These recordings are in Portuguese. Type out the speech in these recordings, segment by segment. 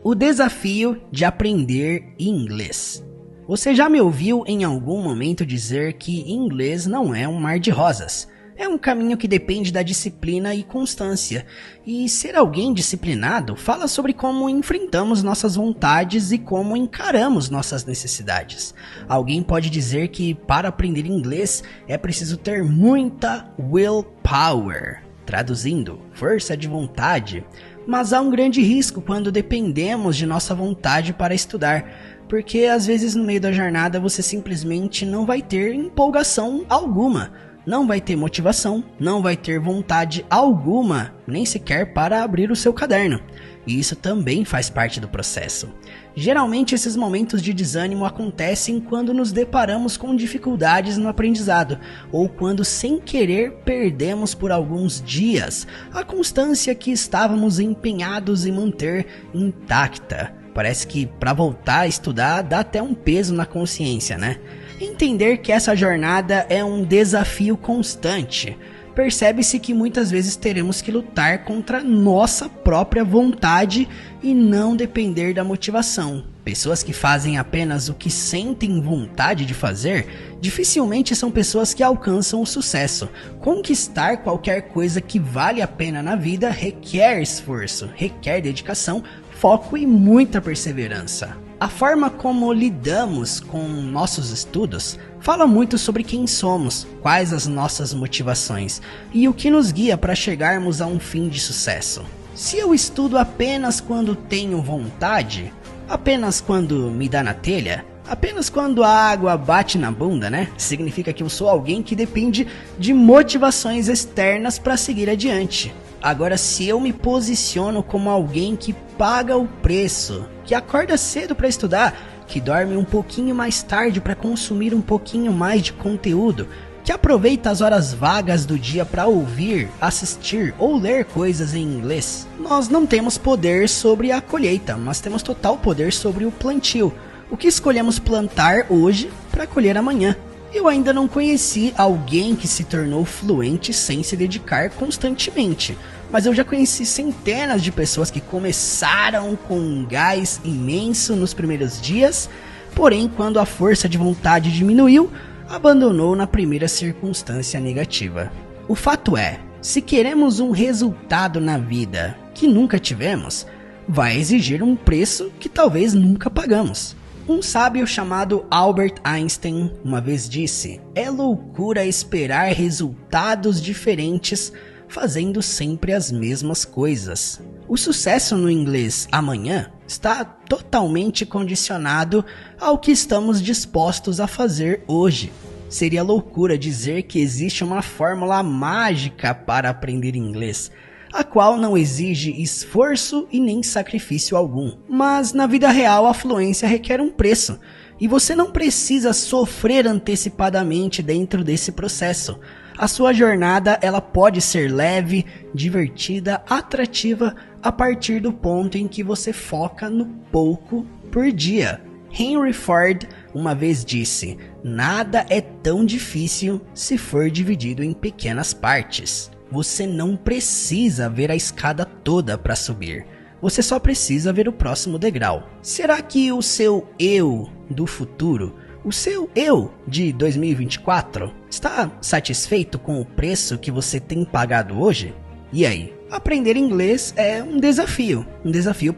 O desafio de aprender inglês. Você já me ouviu em algum momento dizer que inglês não é um mar de rosas? É um caminho que depende da disciplina e constância. E ser alguém disciplinado fala sobre como enfrentamos nossas vontades e como encaramos nossas necessidades. Alguém pode dizer que para aprender inglês é preciso ter muita willpower, traduzindo, força de vontade. Mas há um grande risco quando dependemos de nossa vontade para estudar, porque às vezes no meio da jornada você simplesmente não vai ter empolgação alguma, não vai ter motivação, não vai ter vontade alguma, nem sequer para abrir o seu caderno. E isso também faz parte do processo. Geralmente esses momentos de desânimo acontecem quando nos deparamos com dificuldades no aprendizado, ou quando sem querer perdemos por alguns dias a constância que estávamos empenhados em manter intacta. Parece que para voltar a estudar dá até um peso na consciência, né? Entender que essa jornada é um desafio constante. Percebe-se que muitas vezes teremos que lutar contra nossa própria vontade e não depender da motivação. Pessoas que fazem apenas o que sentem vontade de fazer, dificilmente são pessoas que alcançam o sucesso. Conquistar qualquer coisa que vale a pena na vida requer esforço, requer dedicação, foco e muita perseverança. A forma como lidamos com nossos estudos fala muito sobre quem somos, quais as nossas motivações e o que nos guia para chegarmos a um fim de sucesso. Se eu estudo apenas quando tenho vontade, apenas quando me dá na telha, apenas quando a água bate na bunda, né? Significa que eu sou alguém que depende de motivações externas para seguir adiante. Agora, se eu me posiciono como alguém que paga o preço, que acorda cedo para estudar, que dorme um pouquinho mais tarde para consumir um pouquinho mais de conteúdo, que aproveita as horas vagas do dia para ouvir, assistir ou ler coisas em inglês, nós não temos poder sobre a colheita, mas temos total poder sobre o plantio, o que escolhemos plantar hoje para colher amanhã. Eu ainda não conheci alguém que se tornou fluente sem se dedicar constantemente, mas eu já conheci centenas de pessoas que começaram com um gás imenso nos primeiros dias, porém quando a força de vontade diminuiu, abandonou na primeira circunstância negativa. O fato é, se queremos um resultado na vida que nunca tivemos, vai exigir um preço que talvez nunca pagamos. Um sábio chamado Albert Einstein uma vez disse: "É loucura esperar resultados diferentes fazendo sempre as mesmas coisas." O sucesso no inglês amanhã está totalmente condicionado ao que estamos dispostos a fazer hoje. Seria loucura dizer que existe uma fórmula mágica para aprender inglês, a qual não exige esforço e nem sacrifício algum. Mas na vida real a fluência requer um preço, e você não precisa sofrer antecipadamente dentro desse processo. A sua jornada ela pode ser leve, divertida, atrativa a partir do ponto em que você foca no pouco por dia. Henry Ford uma vez disse: "Nada é tão difícil se for dividido em pequenas partes." Você não precisa ver a escada toda para subir. Você só precisa ver o próximo degrau. Será que o seu eu do futuro, o seu eu de 2024, está satisfeito com o preço que você tem pagado hoje? E aí? Aprender inglês é um desafio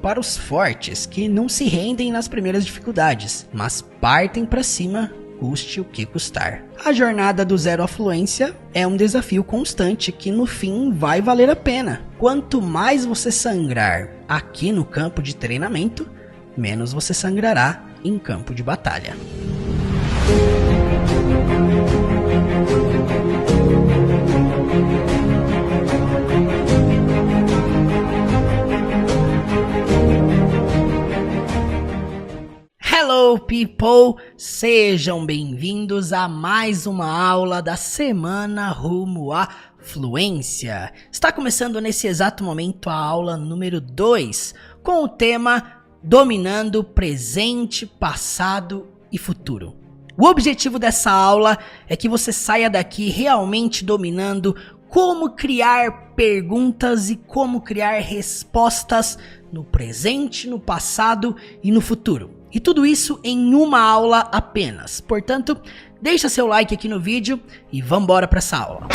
para os fortes que não se rendem nas primeiras dificuldades, mas partem para cima, custe o que custar. A jornada do zero à fluência é um desafio constante que no fim vai valer a pena. Quanto mais você sangrar aqui no campo de treinamento, menos você sangrará em campo de batalha. Hello people, sejam bem-vindos a mais uma aula da semana rumo à fluência. Está começando nesse exato momento a aula número 2, com o tema Dominando Presente, Passado e Futuro. O objetivo dessa aula é que você saia daqui realmente dominando como criar perguntas e como criar respostas no presente, no passado e no futuro. E tudo isso em uma aula apenas. Portanto, deixa seu like aqui no vídeo e vambora para essa aula.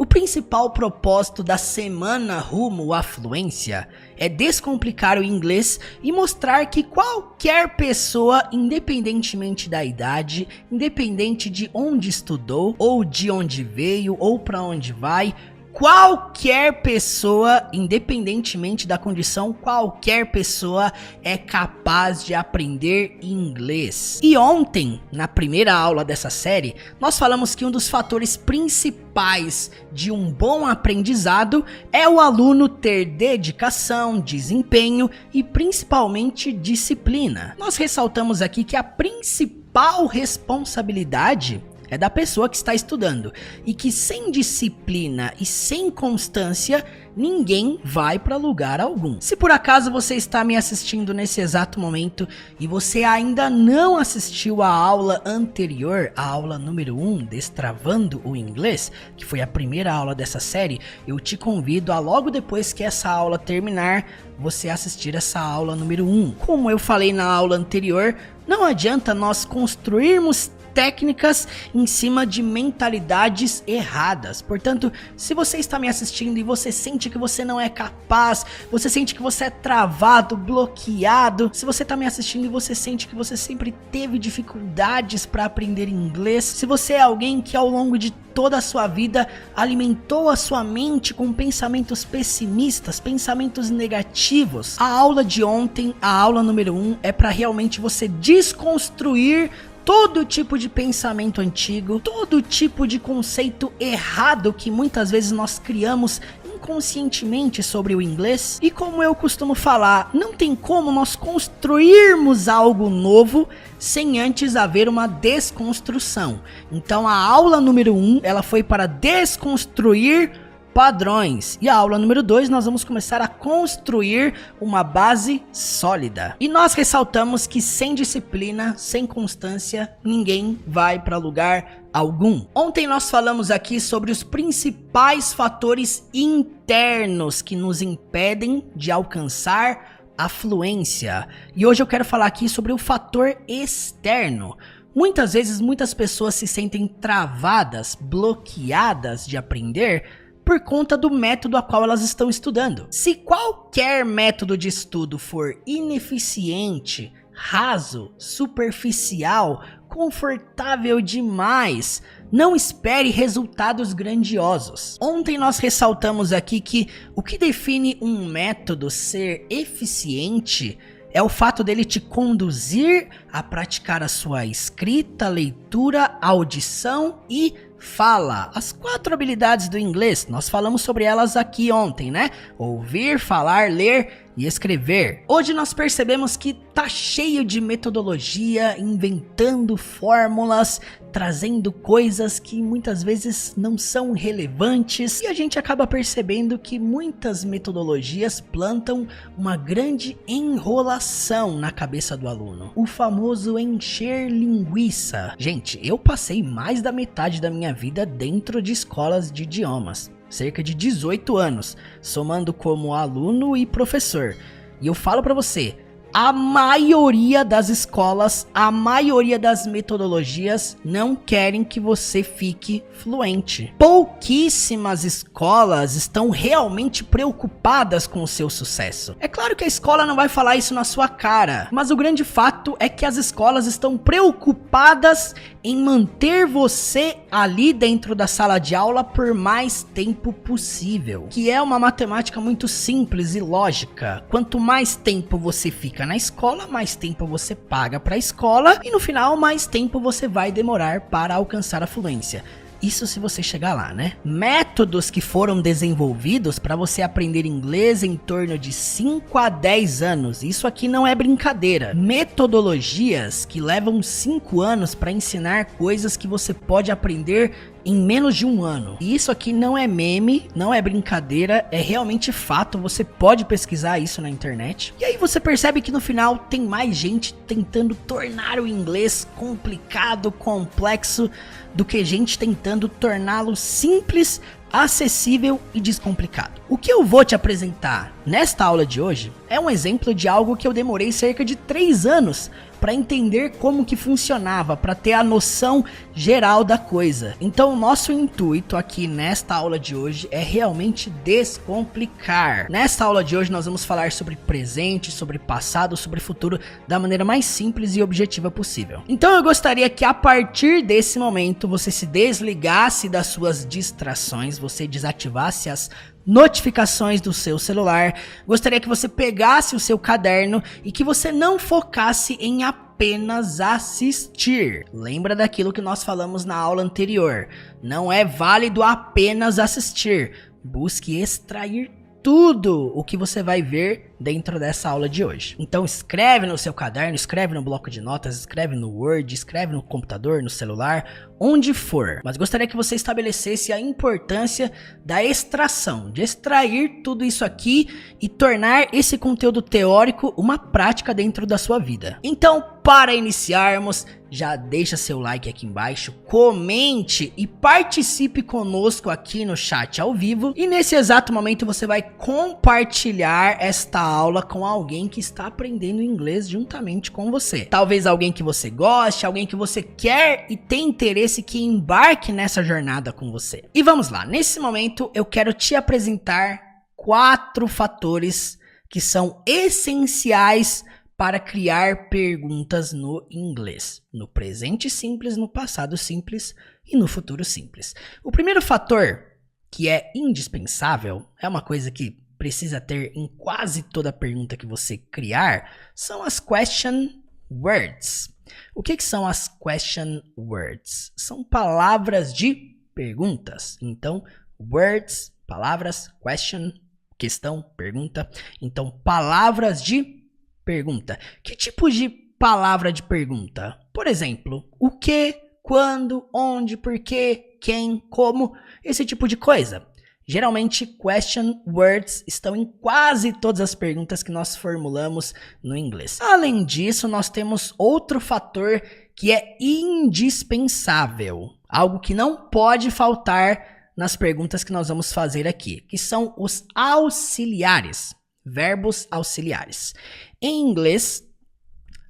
O principal propósito da semana rumo à fluência é descomplicar o inglês e mostrar que qualquer pessoa, independentemente da idade, independente de onde estudou, ou de onde veio, ou para onde vai, qualquer pessoa, independentemente da condição, qualquer pessoa é capaz de aprender inglês. E ontem, na primeira aula dessa série, nós falamos que um dos fatores principais de um bom aprendizado é o aluno ter dedicação, desempenho e principalmente disciplina. Nós ressaltamos aqui que a principal responsabilidade é da pessoa que está estudando e que sem disciplina e sem constância ninguém vai para lugar algum. Se por acaso você está me assistindo nesse exato momento e você ainda não assistiu a aula anterior, a aula número 1, Destravando o Inglês, que foi a primeira aula dessa série, eu te convido a logo depois que essa aula terminar, você assistir essa aula número 1. Como eu falei na aula anterior, não adianta nós construirmos técnicas em cima de mentalidades erradas. Portanto, se você está me assistindo e você sente que você não é capaz, você sente que você é travado, bloqueado, se você está me assistindo e você sente que você sempre teve dificuldades para aprender inglês, se você é alguém que ao longo de toda a sua vida alimentou a sua mente com pensamentos pessimistas, pensamentos negativos, a aula de ontem, a aula número 1, é para realmente você desconstruir todo tipo de pensamento antigo, todo tipo de conceito errado que muitas vezes nós criamos inconscientemente sobre o inglês. E como eu costumo falar, não tem como nós construirmos algo novo sem antes haver uma desconstrução. Então a aula número 1, ela foi para desconstruir padrões. E a aula número 2, nós vamos começar a construir uma base sólida. E nós ressaltamos que sem disciplina, sem constância, ninguém vai para lugar algum. Ontem nós falamos aqui sobre os principais fatores internos que nos impedem de alcançar a fluência. E hoje eu quero falar aqui sobre o fator externo. Muitas vezes, muitas pessoas se sentem travadas, bloqueadas de aprender por conta do método a qual elas estão estudando. Se qualquer método de estudo for ineficiente, raso, superficial, confortável demais, não espere resultados grandiosos. Ontem nós ressaltamos aqui que o que define um método ser eficiente é o fato dele te conduzir a praticar a sua escrita, leitura, audição e fala. As 4 habilidades do inglês, nós falamos sobre elas aqui ontem, né? Ouvir, falar, ler e escrever. Hoje nós percebemos que tá cheio de metodologia, inventando fórmulas, trazendo coisas que muitas vezes não são relevantes, e a gente acaba percebendo que muitas metodologias plantam uma grande enrolação na cabeça do aluno. O famoso encher linguiça. Gente, eu passei mais da metade da minha vida dentro de escolas de idiomas. Cerca de 18 anos, somando como aluno e professor. E eu falo pra você, a maioria das escolas, a maioria das metodologias não querem que você fique fluente. Pouquíssimas escolas estão realmente preocupadas com o seu sucesso. É claro que a escola não vai falar isso na sua cara, mas o grande fato é que as escolas estão preocupadas em manter você ali dentro da sala de aula por mais tempo possível, que é uma matemática muito simples e lógica. Quanto mais tempo você fica na escola, mais tempo você paga para a escola e no final mais tempo você vai demorar para alcançar a fluência. Isso se você chegar lá, né? Métodos que foram desenvolvidos para você aprender inglês em torno de 5 a 10 anos. Isso aqui não é brincadeira. Metodologias que levam 5 anos para ensinar coisas que você pode aprender em menos de um ano. E isso aqui não é meme, não é brincadeira, é realmente fato. Você pode pesquisar isso na internet. E aí você percebe que no final tem mais gente tentando tornar o inglês complicado, complexo, do que gente tentando torná-lo simples, acessível e descomplicado. O que eu vou te apresentar nesta aula de hoje é um exemplo de algo que eu demorei cerca de 3 anos para entender como que funcionava, para ter a noção geral da coisa. Então o nosso intuito aqui nesta aula de hoje é realmente descomplicar. Nesta aula de hoje nós vamos falar sobre presente, sobre passado, sobre futuro da maneira mais simples e objetiva possível. Então eu gostaria que a partir desse momento você se desligasse das suas distrações, você desativasse as notificações do seu celular. Gostaria que você pegasse o seu caderno e que você não focasse em apenas assistir. Lembra daquilo que nós falamos na aula anterior. Não é válido apenas assistir. Busque extrair tudo o que você vai ver dentro dessa aula de hoje. Então escreve no seu caderno, escreve no bloco de notas, escreve no Word, escreve no computador, no celular, onde for. Mas gostaria que você estabelecesse a importância da extração, de extrair tudo isso aqui e tornar esse conteúdo teórico uma prática dentro da sua vida. Então, para iniciarmos, já deixa seu like aqui embaixo, comente e participe conosco aqui no chat ao vivo. E nesse exato momento você vai compartilhar esta aula com alguém que está aprendendo inglês juntamente com você. Talvez alguém que você goste, alguém que você quer e tem interesse que embarque nessa jornada com você. E vamos lá, nesse momento eu quero te apresentar 4 fatores que são essenciais para criar perguntas no inglês, no presente simples, no passado simples e no futuro simples. O primeiro fator, que é indispensável, é uma coisa que precisa ter em quase toda pergunta que você criar, são as question words. O que são as question words? São palavras de perguntas. Então, words, palavras, question, questão, pergunta. Então, palavras de pergunta. Que tipo de palavra de pergunta? Por exemplo, o que, quando, onde, porquê, quem, como, esse tipo de coisa. Geralmente, question words estão em quase todas as perguntas que nós formulamos no inglês. Além disso, nós temos outro fator que é indispensável. Algo que não pode faltar nas perguntas que nós vamos fazer aqui, que são os auxiliares, verbos auxiliares. Em inglês,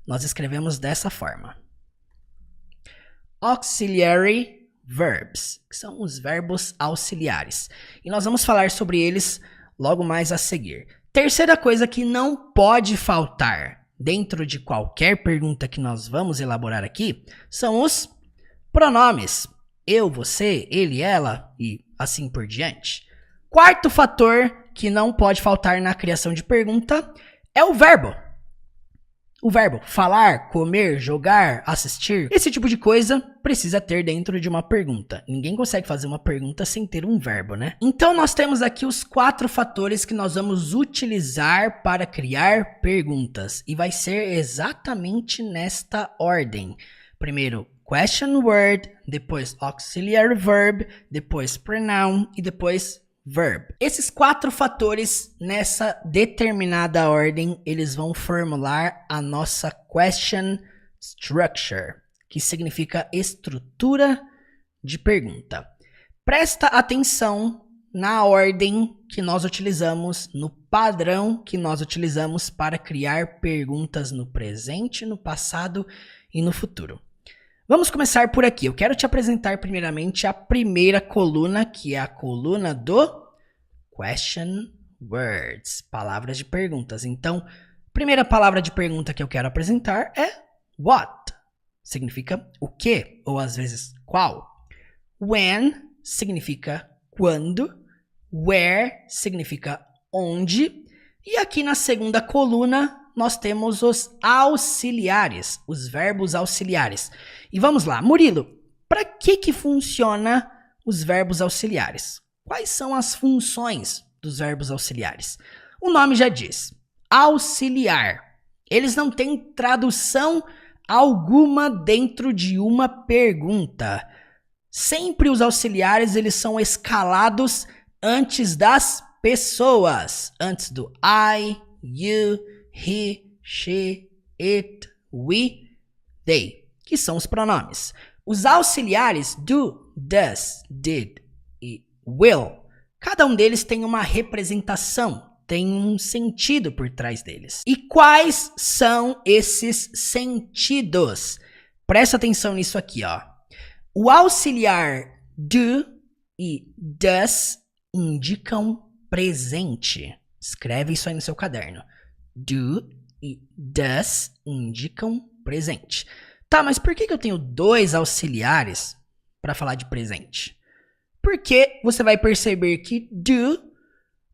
nós escrevemos dessa forma: auxiliary verbs, que são os verbos auxiliares. E nós vamos falar sobre eles logo mais a seguir. Terceira coisa que não pode faltar dentro de qualquer pergunta que nós vamos elaborar aqui são os pronomes. Eu, você, ele, ela e assim por diante. Quarto fator que não pode faltar na criação de pergunta é o verbo. O verbo falar, comer, jogar, assistir, esse tipo de coisa precisa ter dentro de uma pergunta. Ninguém consegue fazer uma pergunta sem ter um verbo, né? Então nós temos aqui os 4 fatores que nós vamos utilizar para criar perguntas. E vai ser exatamente nesta ordem. Primeiro, question word, depois auxiliary verb, depois pronoun e depois verb. Esses 4 fatores, nessa determinada ordem, eles vão formular a nossa question structure, que significa estrutura de pergunta. Presta atenção na ordem que nós utilizamos, no padrão que nós utilizamos para criar perguntas no presente, no passado e no futuro. Vamos começar por aqui. Eu quero te apresentar primeiramente a primeira coluna, que é a coluna do question words, palavras de perguntas. Então, primeira palavra de pergunta que eu quero apresentar é what. Significa o que, ou às vezes qual. When significa quando. Where significa onde. E aqui na segunda coluna nós temos os auxiliares, os verbos auxiliares. E vamos lá, Murilo, para que funciona os verbos auxiliares? Quais são as funções dos verbos auxiliares? O nome já diz, auxiliar. Eles não têm tradução alguma dentro de uma pergunta. Sempre os auxiliares eles são escalados antes das pessoas. Antes do I, you, he, she, it, we, they, que são os pronomes. Os auxiliares do, does, did e will, cada um deles tem uma representação, tem um sentido por trás deles. E quais são esses sentidos? Presta atenção nisso aqui, ó. O auxiliar do e does indicam presente. Escreve isso aí no seu caderno. Do e does indicam presente. Tá, mas por que eu tenho dois auxiliares para falar de presente? Porque você vai perceber que do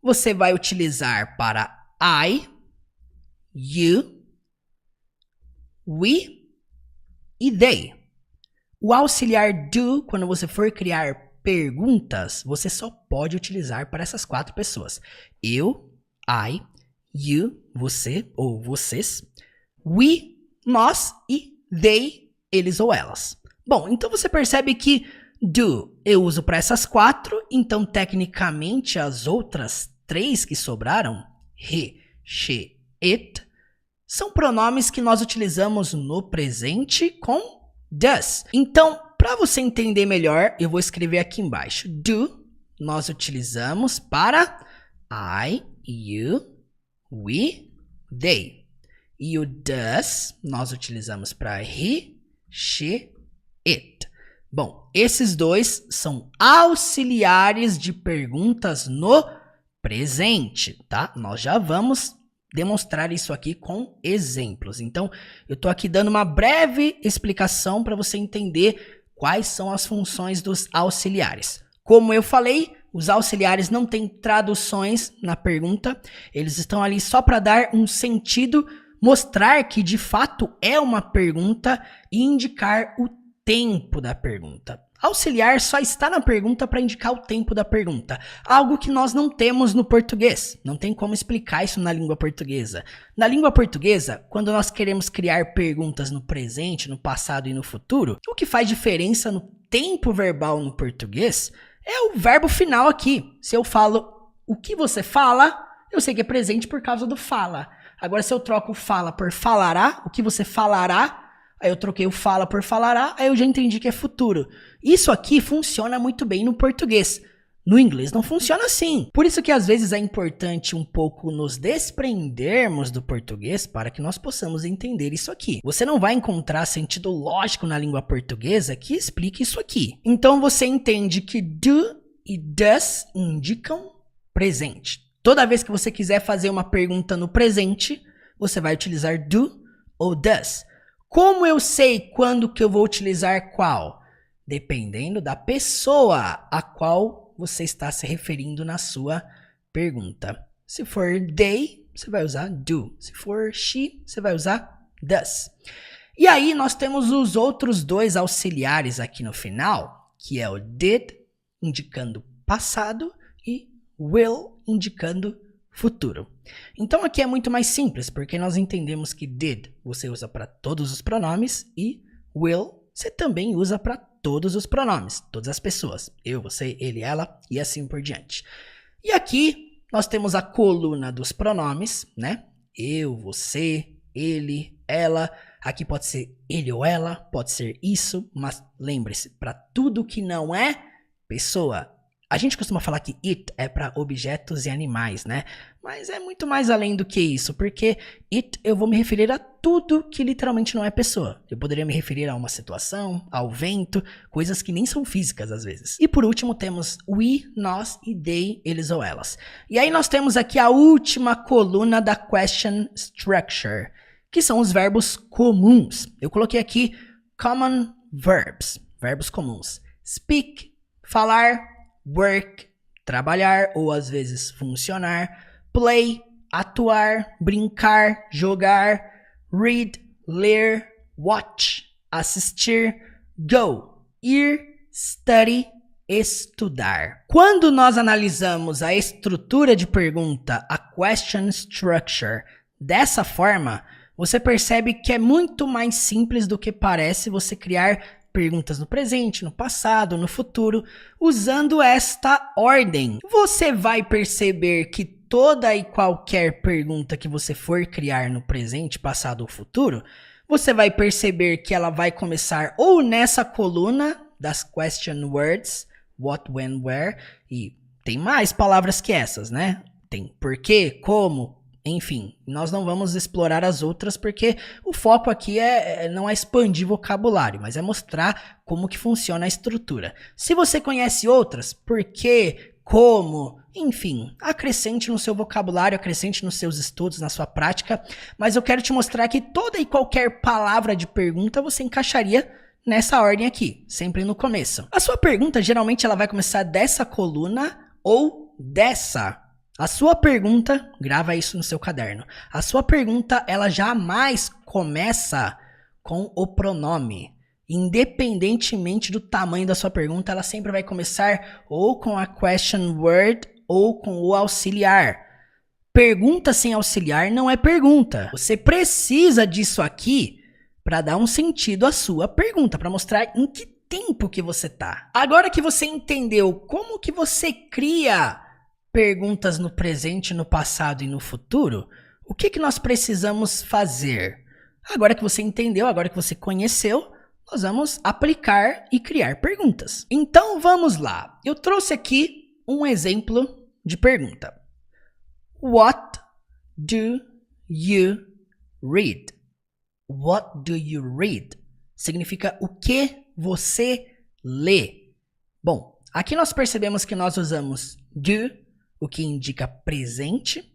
você vai utilizar para I, you, we e they. O auxiliar do, quando você for criar perguntas, você só pode utilizar para essas 4 pessoas. Eu, I, you, você ou vocês, we, nós e they, eles ou elas. Bom, então você percebe que do eu uso para essas 4, então tecnicamente as outras 3 que sobraram, he, she, it, são pronomes que nós utilizamos no presente com does. Então, para você entender melhor, eu vou escrever aqui embaixo. Do, nós utilizamos para I, you, we, they. E o does, nós utilizamos para he, she, it. Bom, esses dois são auxiliares de perguntas no presente, tá? Nós já vamos demonstrar isso aqui com exemplos. Então, eu tô aqui dando uma breve explicação para você entender quais são as funções dos auxiliares. Como eu falei, os auxiliares não têm traduções na pergunta, eles estão ali só para dar um sentido, mostrar que de fato é uma pergunta e indicar o tempo da pergunta. Auxiliar só está na pergunta para indicar o tempo da pergunta, algo que nós não temos no português. Não tem como explicar isso na língua portuguesa. Na língua portuguesa, quando nós queremos criar perguntas no presente, no passado e no futuro, o que faz diferença no tempo verbal no português é o verbo final aqui. Se eu falo o que você fala, eu sei que é presente por causa do fala. Agora, se eu troco fala por falará, o que você falará, aí eu troquei o fala por falará, aí eu já entendi que é futuro. Isso aqui funciona muito bem no português. No inglês não funciona assim. Por isso que às vezes é importante um pouco nos desprendermos do português para que nós possamos entender isso aqui. Você não vai encontrar sentido lógico na língua portuguesa que explique isso aqui. Então você entende que do e does indicam presente. Toda vez que você quiser fazer uma pergunta no presente, você vai utilizar do ou does. Como eu sei quando que eu vou utilizar qual? Dependendo da pessoa a qual você está se referindo na sua pergunta. Se for they, você vai usar do. Se for she, você vai usar does. E aí nós temos os outros dois auxiliares aqui no final, que é o did, indicando passado, e will, indicando futuro. Então aqui é muito mais simples, porque nós entendemos que did você usa para todos os pronomes e will você também usa para todos os pronomes, todas as pessoas. Eu, você, ele, ela e assim por diante. E aqui nós temos a coluna dos pronomes, né? Eu, você, ele, ela. Aqui pode ser ele ou ela, pode ser isso, mas lembre-se, para tudo que não é pessoa. A gente costuma falar que it é para objetos e animais, né? Mas é muito mais além do que isso, porque it eu vou me referir a tudo que literalmente não é pessoa. Eu poderia me referir a uma situação, ao vento, coisas que nem são físicas às vezes. E por último temos we, nós e they, eles ou elas. E aí nós temos aqui a última coluna da question structure, que são os verbos comuns. Eu coloquei aqui common verbs, verbos comuns. Speak, falar, work, trabalhar ou às vezes funcionar, play, atuar, brincar, jogar, read, ler, watch, assistir, go, ir, study, estudar. Quando nós analisamos a estrutura de pergunta, a question structure, dessa forma, você percebe que é muito mais simples do que parece você criar perguntas no presente, no passado, no futuro, usando esta ordem. Você vai perceber que toda e qualquer pergunta que você for criar no presente, passado ou futuro, você vai perceber que ela vai começar ou nessa coluna das question words, what, when, where, e tem mais palavras que essas, né? Tem porquê, como, enfim, nós não vamos explorar as outras porque o foco aqui não é expandir vocabulário, mas é mostrar como que funciona a estrutura. Se você conhece outras, por quê, como, enfim, acrescente no seu vocabulário, acrescente nos seus estudos, na sua prática, mas eu quero te mostrar que toda e qualquer palavra de pergunta você encaixaria nessa ordem aqui, sempre no começo. A sua pergunta, geralmente, ela vai começar dessa coluna ou dessa. A sua pergunta, grava isso no seu caderno, a sua pergunta, ela jamais começa com o pronome. Independentemente do tamanho da sua pergunta, ela sempre vai começar ou com a question word ou com o auxiliar. Pergunta sem auxiliar não é pergunta. Você precisa disso aqui para dar um sentido à sua pergunta, para mostrar em que tempo que você tá. Agora que você entendeu como que você cria perguntas no presente, no passado e no futuro, o que que nós precisamos fazer? Agora que você entendeu, agora que você conheceu, nós vamos aplicar e criar perguntas. Então vamos lá. Eu trouxe aqui um exemplo de pergunta. What do you read? What do you read? Significa o que você lê. Bom, aqui nós percebemos que nós usamos do, o que indica presente.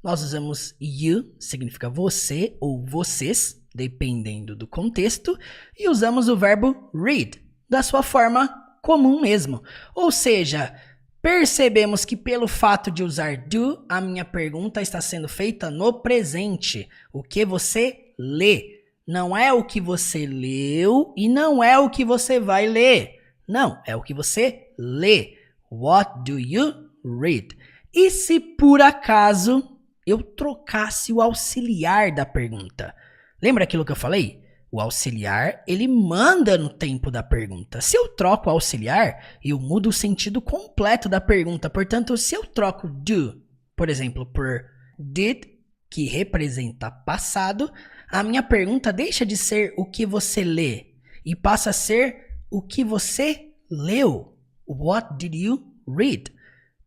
Nós usamos you, significa você ou vocês, dependendo do contexto. E usamos o verbo read, da sua forma comum mesmo. Ou seja, percebemos que pelo fato de usar do, a minha pergunta está sendo feita no presente. O que você lê. Não é o que você leu e não é o que você vai ler. Não, é o que você lê. What do you read? E se por acaso eu trocasse o auxiliar da pergunta? Lembra aquilo que eu falei? O auxiliar, ele manda no tempo da pergunta. Se eu troco o auxiliar, eu mudo o sentido completo da pergunta. Portanto, se eu troco do, por exemplo, por did, que representa passado, a minha pergunta deixa de ser o que você lê e passa a ser o que você leu. What did you read?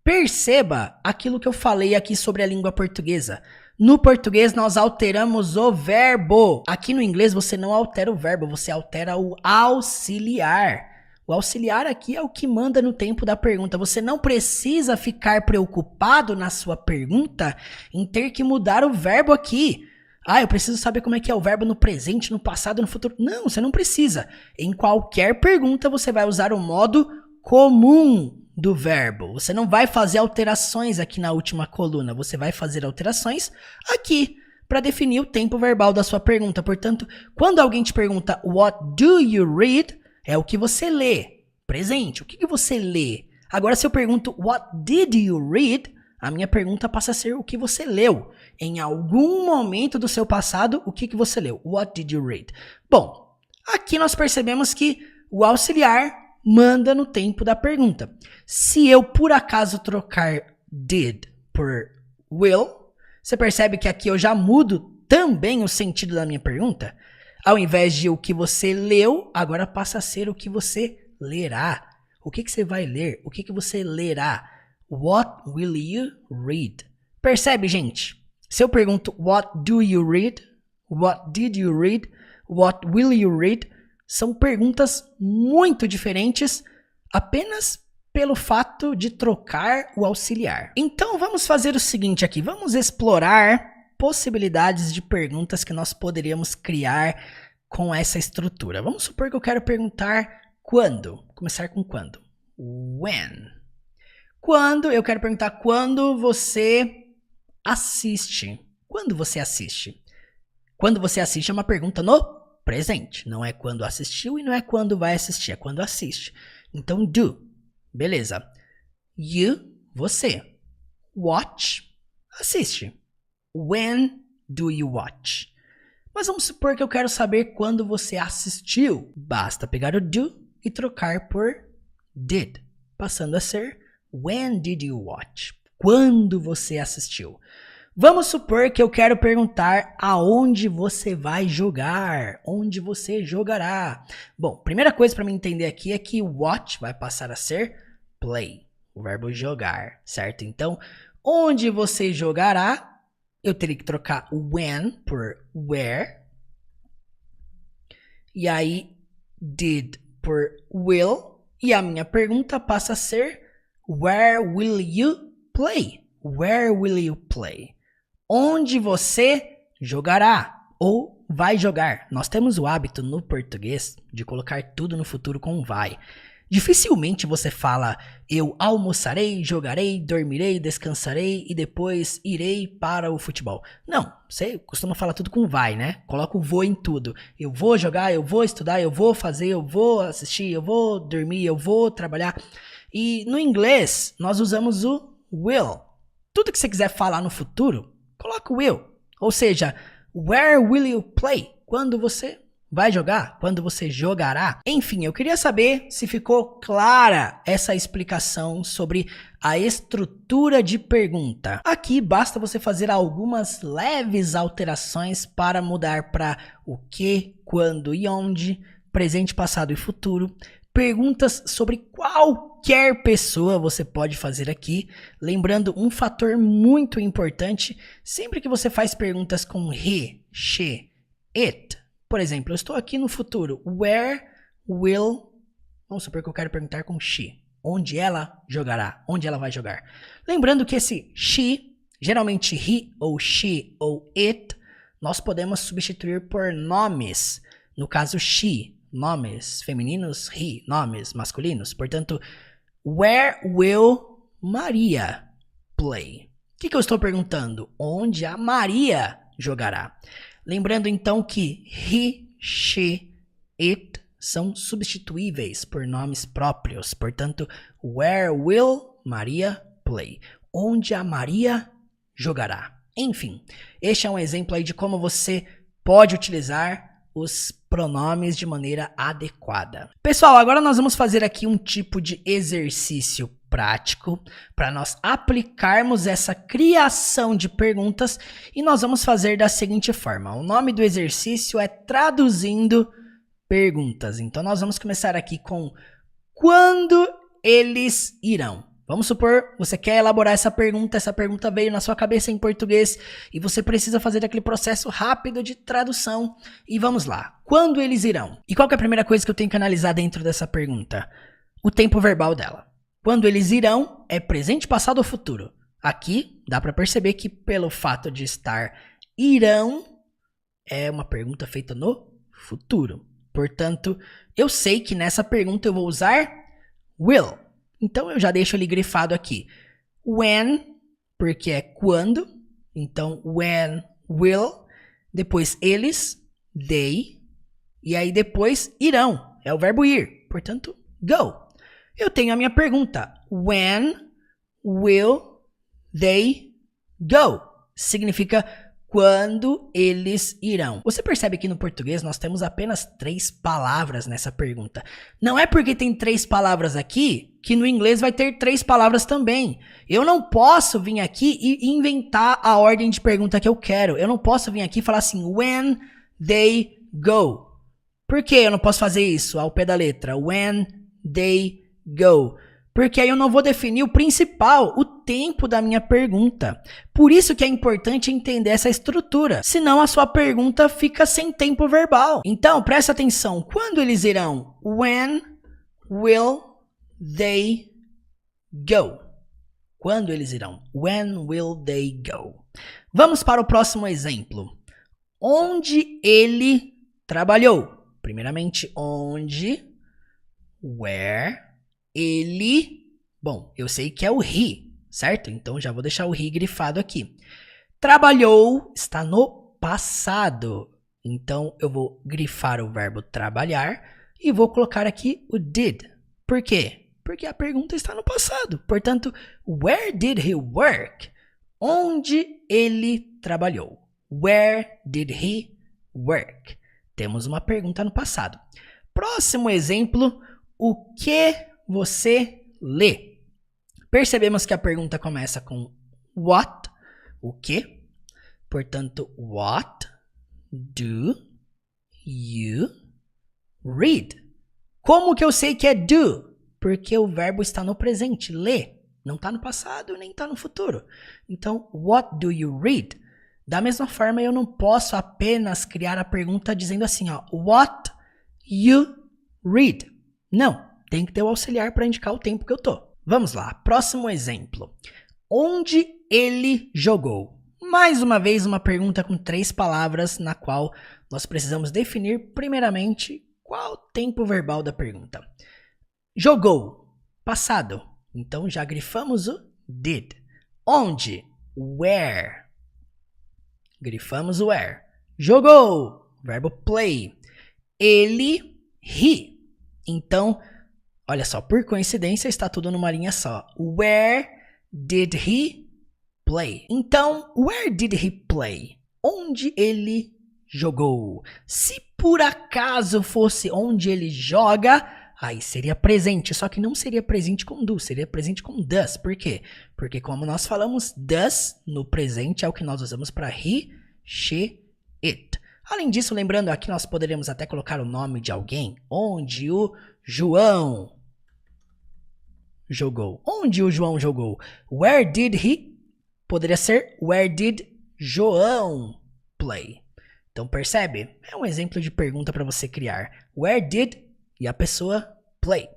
Perceba aquilo que eu falei aqui sobre a língua portuguesa. No português, nós alteramos o verbo. Aqui no inglês, você não altera o verbo, você altera o auxiliar. O auxiliar aqui é o que manda no tempo da pergunta. Você não precisa ficar preocupado na sua pergunta em ter que mudar o verbo aqui. Ah, eu preciso saber como é que é o verbo no presente, no passado, no futuro. Não, você não precisa. Em qualquer pergunta, você vai usar o modo comum do verbo. Você não vai fazer alterações aqui na última coluna, você vai fazer alterações aqui para definir o tempo verbal da sua pergunta. Portanto, quando alguém te pergunta what do you read, é o que você lê. Presente, o que você lê? Agora, se eu pergunto what did you read, a minha pergunta passa a ser o que você leu. Em algum momento do seu passado, o que você leu? What did you read? Bom, aqui nós percebemos que o auxiliar manda no tempo da pergunta. Se eu, por acaso, trocar did por will, você percebe que aqui eu já mudo também o sentido da minha pergunta? Ao invés de o que você leu, agora passa a ser o que você lerá. O que você vai ler? O que você lerá? What will you read? Percebe, gente? Se eu pergunto what do you read? What did you read? What will you read? São perguntas muito diferentes apenas pelo fato de trocar o auxiliar. Então vamos fazer o seguinte aqui, vamos explorar possibilidades de perguntas que nós poderíamos criar com essa estrutura. Vamos supor que eu quero perguntar quando. Começar com quando. When. Quando, eu quero perguntar quando você assiste. Quando você assiste? Quando você assiste é uma pergunta no presente. Não é quando assistiu e não é quando vai assistir, é quando assiste. Então, do. Beleza. You, você. Watch, assiste. When do you watch? Mas vamos supor que eu quero saber quando você assistiu. Basta pegar o do e trocar por did, passando a ser when did you watch? Quando você assistiu. Vamos supor que eu quero perguntar aonde você vai jogar, onde você jogará. Bom, primeira coisa para me entender aqui é que watch vai passar a ser play, o verbo jogar, certo? Então, onde você jogará, eu teria que trocar o when por where. E aí, did por will. E a minha pergunta passa a ser where will you play? Where will you play? Onde você jogará ou vai jogar. Nós temos o hábito no português de colocar tudo no futuro com vai. Dificilmente você fala eu almoçarei, jogarei, dormirei, descansarei e depois irei para o futebol. Não, você costuma falar tudo com vai, né? Coloca o vou em tudo. Eu vou jogar, eu vou estudar, eu vou fazer, eu vou assistir, eu vou dormir, eu vou trabalhar. E no inglês nós usamos o will. Tudo que você quiser falar no futuro, coloca o will, ou seja, where will you play? Quando você vai jogar? Quando você jogará? Enfim, eu queria saber se ficou clara essa explicação sobre a estrutura de pergunta. Aqui basta você fazer algumas leves alterações para mudar para o que, quando e onde, presente, passado e futuro. Perguntas sobre qualquer pessoa você pode fazer aqui. Lembrando um fator muito importante, sempre que você faz perguntas com he, she, it. Por exemplo, eu estou aqui no futuro. Where will... Vamos supor que eu quero perguntar com she. Onde ela jogará? Onde ela vai jogar? Lembrando que esse she, geralmente he ou she ou it, nós podemos substituir por nomes. No caso she, nomes femininos, he, nomes masculinos. Portanto, where will Maria play? O que eu estou perguntando? Onde a Maria jogará? Lembrando então que he, she, it são substituíveis por nomes próprios. Portanto, where will Maria play? Onde a Maria jogará? Enfim, este é um exemplo aí de como você pode utilizar os pronomes de maneira adequada. Pessoal, agora nós vamos fazer aqui um tipo de exercício prático para nós aplicarmos essa criação de perguntas e nós vamos fazer da seguinte forma. O nome do exercício é traduzindo perguntas. Então nós vamos começar aqui com quando eles irão. Vamos supor, você quer elaborar essa pergunta veio na sua cabeça em português e você precisa fazer aquele processo rápido de tradução. E vamos lá, quando eles irão? E qual que é a primeira coisa que eu tenho que analisar dentro dessa pergunta? O tempo verbal dela. Quando eles irão é presente, passado ou futuro. Aqui dá para perceber que pelo fato de estar irão é uma pergunta feita no futuro. Portanto, eu sei que nessa pergunta eu vou usar will. Então, eu já deixo ele grifado aqui. When, porque é quando. Então, when will. Depois, eles, they. E aí, depois, irão. É o verbo ir. Portanto, go. Eu tenho a minha pergunta. When will they go? Significa quando eles irão. Você percebe que no português nós temos apenas 3 palavras nessa pergunta. Não é porque tem 3 palavras aqui que no inglês vai ter 3 palavras também. Eu não posso vir aqui e inventar a ordem de pergunta que eu quero. Eu não posso vir aqui e falar assim, when they go. Por que eu não posso fazer isso ao pé da letra? When they go. Porque aí eu não vou definir o principal, o tempo da minha pergunta. Por isso que é importante entender essa estrutura. Senão a sua pergunta fica sem tempo verbal. Então, presta atenção. Quando eles irão? When will they go? Quando eles irão? When will they go? Vamos para o próximo exemplo. Onde ele trabalhou? Primeiramente, onde? Where? Ele, bom, eu sei que é o he, certo? Então já vou deixar o he grifado aqui. Trabalhou está no passado. Então eu vou grifar o verbo trabalhar e vou colocar aqui o did. Por quê? Porque a pergunta está no passado. Portanto, where did he work? Onde ele trabalhou? Where did he work? Temos uma pergunta no passado. Próximo exemplo, o que você lê? Percebemos que a pergunta começa com what, o que? Portanto, what do you read? Como que eu sei que é do? Porque o verbo está no presente, ler. Não está no passado, nem está no futuro. Então, what do you read? Da mesma forma, eu não posso apenas criar a pergunta dizendo assim, ó, what you read? Não, tem que ter o auxiliar para indicar o tempo que eu tô. Vamos lá, próximo exemplo. Onde ele jogou? Mais uma vez, uma pergunta com 3 palavras, na qual nós precisamos definir, primeiramente, qual o tempo verbal da pergunta. Jogou, passado. Então, já grifamos o did. Onde? Where. Grifamos o where. Jogou, verbo play. Ele, he. Então, olha só, por coincidência, está tudo numa linha só. Where did he play? Então, where did he play? Onde ele jogou? Se por acaso fosse onde ele joga, aí seria presente, só que não seria presente com do, seria presente com does. Por quê? Porque como nós falamos, does no presente é o que nós usamos para he, she, it. Além disso, lembrando aqui, nós poderíamos até colocar o nome de alguém. Onde o João jogou. Onde o João jogou? Where did he? Poderia ser where did João play? Então percebe? É um exemplo de pergunta para você criar. Where did e a pessoa play.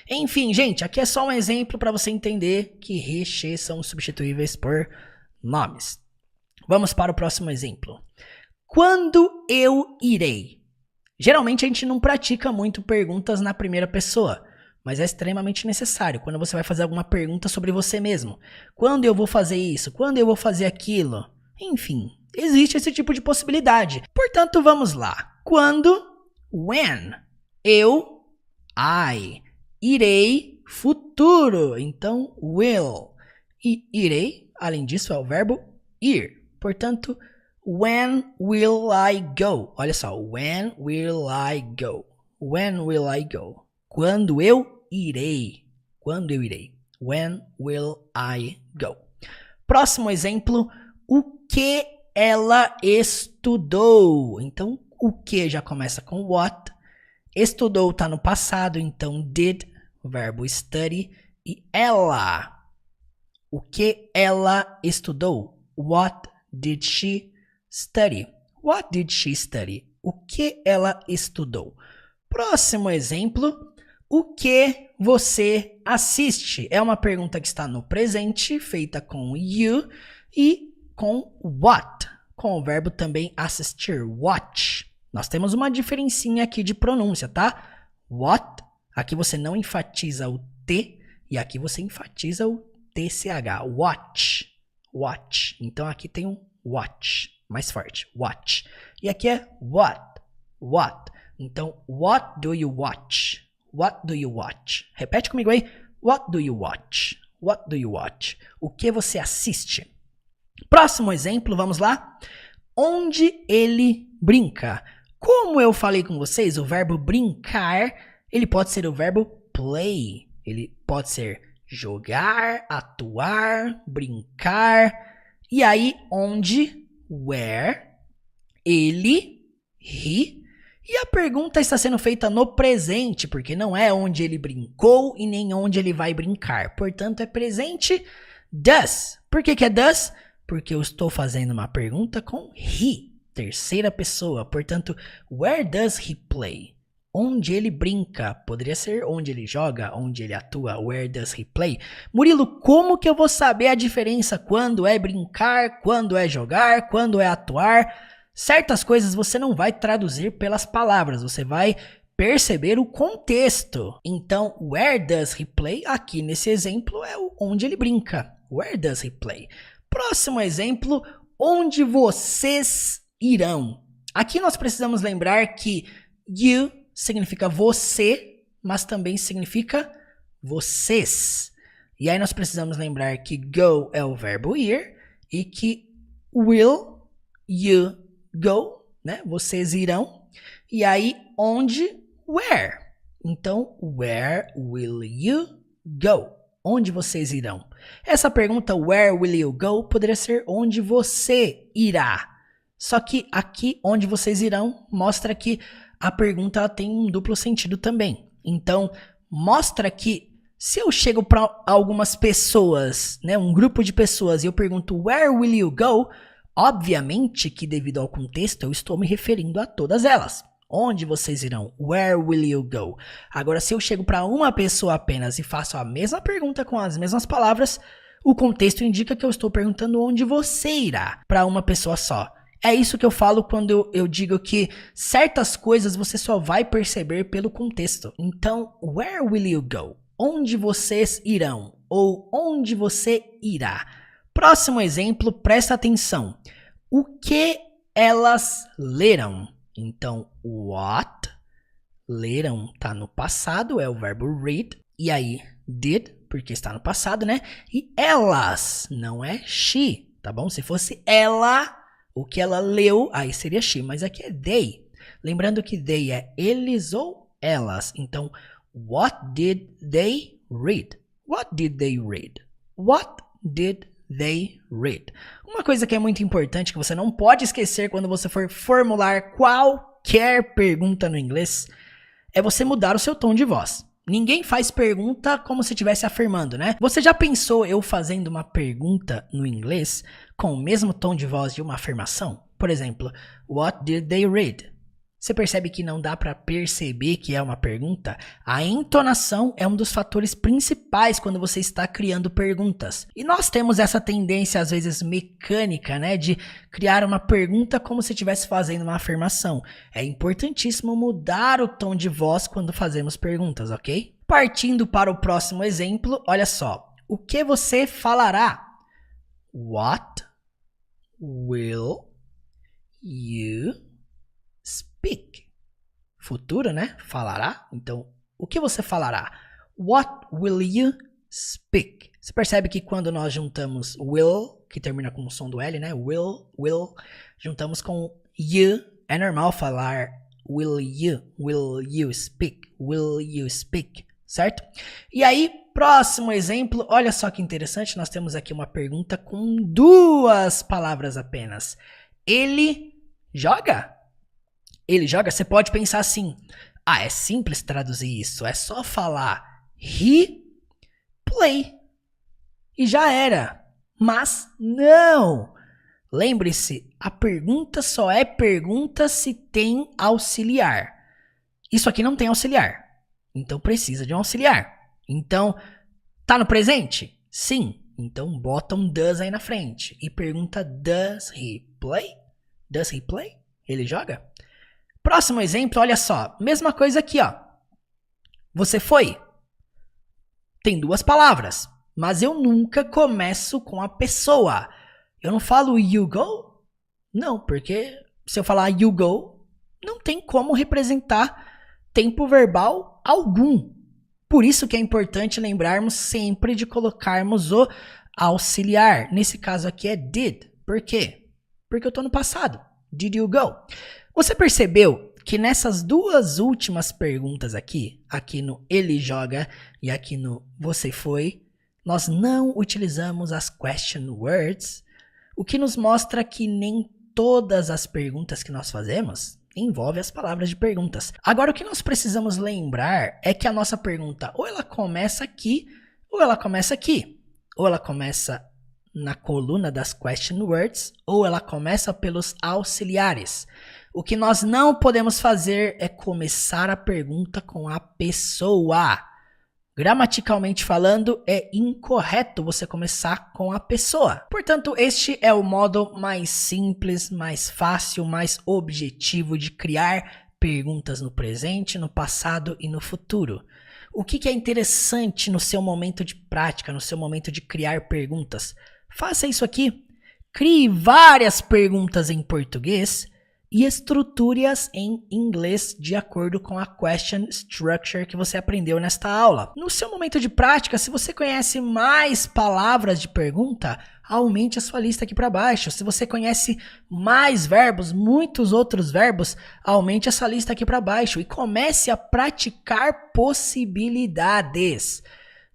Enfim, gente, aqui é só um exemplo para você entender que he, she são substituíveis por nomes. Vamos para o próximo exemplo. Quando eu irei? Geralmente a gente não pratica muito perguntas na primeira pessoa, mas é extremamente necessário quando você vai fazer alguma pergunta sobre você mesmo. Quando eu vou fazer isso? Quando eu vou fazer aquilo? Enfim, existe esse tipo de possibilidade. Portanto, vamos lá. Quando, when, eu, I, irei, futuro. Então, will. E irei, além disso, é o verbo ir. Portanto, when will I go? Olha só, when will I go? When will I go? Quando eu irei. Quando eu irei. When will I go? Próximo exemplo, o que ela estudou? Então, o que já começa com what. Estudou está no passado, então did, o verbo study. E ela. O que ela estudou? What did she study? What did she study? O que ela estudou? Próximo exemplo. O que você assiste? É uma pergunta que está no presente, feita com you e com what, com o verbo também assistir, watch. Nós temos uma diferencinha aqui de pronúncia, tá? What, aqui você não enfatiza o T e aqui você enfatiza o TCH, watch, watch. Então aqui tem um watch, mais forte, watch. E aqui é what. Então, what do you watch? What do you watch? Repete comigo aí. What do you watch? What do you watch? O que você assiste? Próximo exemplo, vamos lá. Onde ele brinca? Como eu falei com vocês, o verbo brincar, ele pode ser o verbo play. Ele pode ser jogar, atuar, brincar. E aí, onde, where, ele, he. E a pergunta está sendo feita no presente, porque não é onde ele brincou e nem onde ele vai brincar. Portanto, é presente does. Por que é does? Porque eu estou fazendo uma pergunta com he, terceira pessoa. Portanto, where does he play? Onde ele brinca. Poderia ser onde ele joga, onde ele atua. Where does he play? Murilo, como que eu vou saber a diferença quando é brincar, quando é jogar, quando é atuar? Certas coisas você não vai traduzir pelas palavras, você vai perceber o contexto. Então, where does he play? Aqui nesse exemplo é onde ele brinca. Where does he play? Próximo exemplo, onde vocês irão? Aqui nós precisamos lembrar que you significa você, mas também significa vocês. E aí nós precisamos lembrar que go é o verbo ir e que will, you, go, né? Vocês irão. E aí, onde? Where. Então, where will you go? Onde vocês irão? Essa pergunta, where will you go, poderia ser onde você irá. Só que aqui, onde vocês irão, mostra que a pergunta ela tem um duplo sentido também. Então, mostra que se eu chego para algumas pessoas, né, um grupo de pessoas, e eu pergunto, where will you go? Obviamente que devido ao contexto, eu estou me referindo a todas elas. Onde vocês irão? Where will you go? Agora, se eu chego para uma pessoa apenas e faço a mesma pergunta com as mesmas palavras, o contexto indica que eu estou perguntando onde você irá para uma pessoa só. É isso que eu falo quando eu digo que certas coisas você só vai perceber pelo contexto. Então, where will you go? Onde vocês irão? Ou onde você irá? Próximo exemplo, presta atenção. O que elas leram? Então, what, leram, tá no passado, é o verbo read. E aí, did, porque está no passado, né? E elas, não é she, tá bom? Se fosse ela, o que ela leu, aí seria she, mas aqui é they. Lembrando que they é eles ou elas. Então, what did they read? What did they read? What did they read? Uma coisa que é muito importante, que você não pode esquecer quando você for formular qualquer pergunta no inglês, é você mudar o seu tom de voz. Ninguém faz pergunta como se estivesse afirmando, né? Você já pensou eu fazendo uma pergunta no inglês com o mesmo tom de voz de uma afirmação? Por exemplo, what did they read? Você percebe que não dá para perceber que é uma pergunta? A entonação é um dos fatores principais quando você está criando perguntas. E nós temos essa tendência, às vezes mecânica, né, de criar uma pergunta como se estivesse fazendo uma afirmação. É importantíssimo mudar o tom de voz quando fazemos perguntas, ok? Partindo para o próximo exemplo, olha só. O que você falará? What will you speak? Futuro, né? Falará. Então, o que você falará? What will you speak? Você percebe que quando nós juntamos will, que termina com o som do L, né? Will, juntamos com you, é normal falar will you speak, certo? E aí, próximo exemplo, olha só que interessante, nós temos aqui uma pergunta com duas palavras apenas. Ele joga? Ele joga? Você pode pensar assim, é simples traduzir isso, é só falar he play e já era. Mas não! Lembre-se, a pergunta só é pergunta se tem auxiliar. Isso aqui não tem auxiliar, então precisa de um auxiliar. Então, tá no presente? Sim. Então bota um does aí na frente e pergunta does he play? Does he play? Ele joga? Próximo exemplo, olha só. Mesma coisa aqui, ó. Você foi? Tem duas palavras, mas eu nunca começo com a pessoa. Eu não falo you go? Não, porque se eu falar you go, não tem como representar tempo verbal algum. Por isso que é importante lembrarmos sempre de colocarmos o auxiliar. Nesse caso aqui é did. Por quê? Porque eu estou no passado. Did you go? Você percebeu que nessas duas últimas perguntas aqui no ele joga e aqui no você foi, nós não utilizamos as question words, o que nos mostra que nem todas as perguntas que nós fazemos envolvem as palavras de perguntas. Agora, o que nós precisamos lembrar é que a nossa pergunta ou ela começa aqui ou ela começa aqui. Ou ela começa na coluna das question words ou ela começa pelos auxiliares. O que nós não podemos fazer é começar a pergunta com a pessoa. Gramaticalmente falando, é incorreto você começar com a pessoa. Portanto, este é o modo mais simples, mais fácil, mais objetivo de criar perguntas no presente, no passado e no futuro. O que é interessante no seu momento de prática, no seu momento de criar perguntas? Faça isso aqui. Crie várias perguntas em português e estruture-as em inglês de acordo com a question structure que você aprendeu nesta aula. No seu momento de prática, se você conhece mais palavras de pergunta, aumente a sua lista aqui para baixo. Se você conhece mais verbos, muitos outros verbos, aumente essa lista aqui para baixo e comece a praticar possibilidades.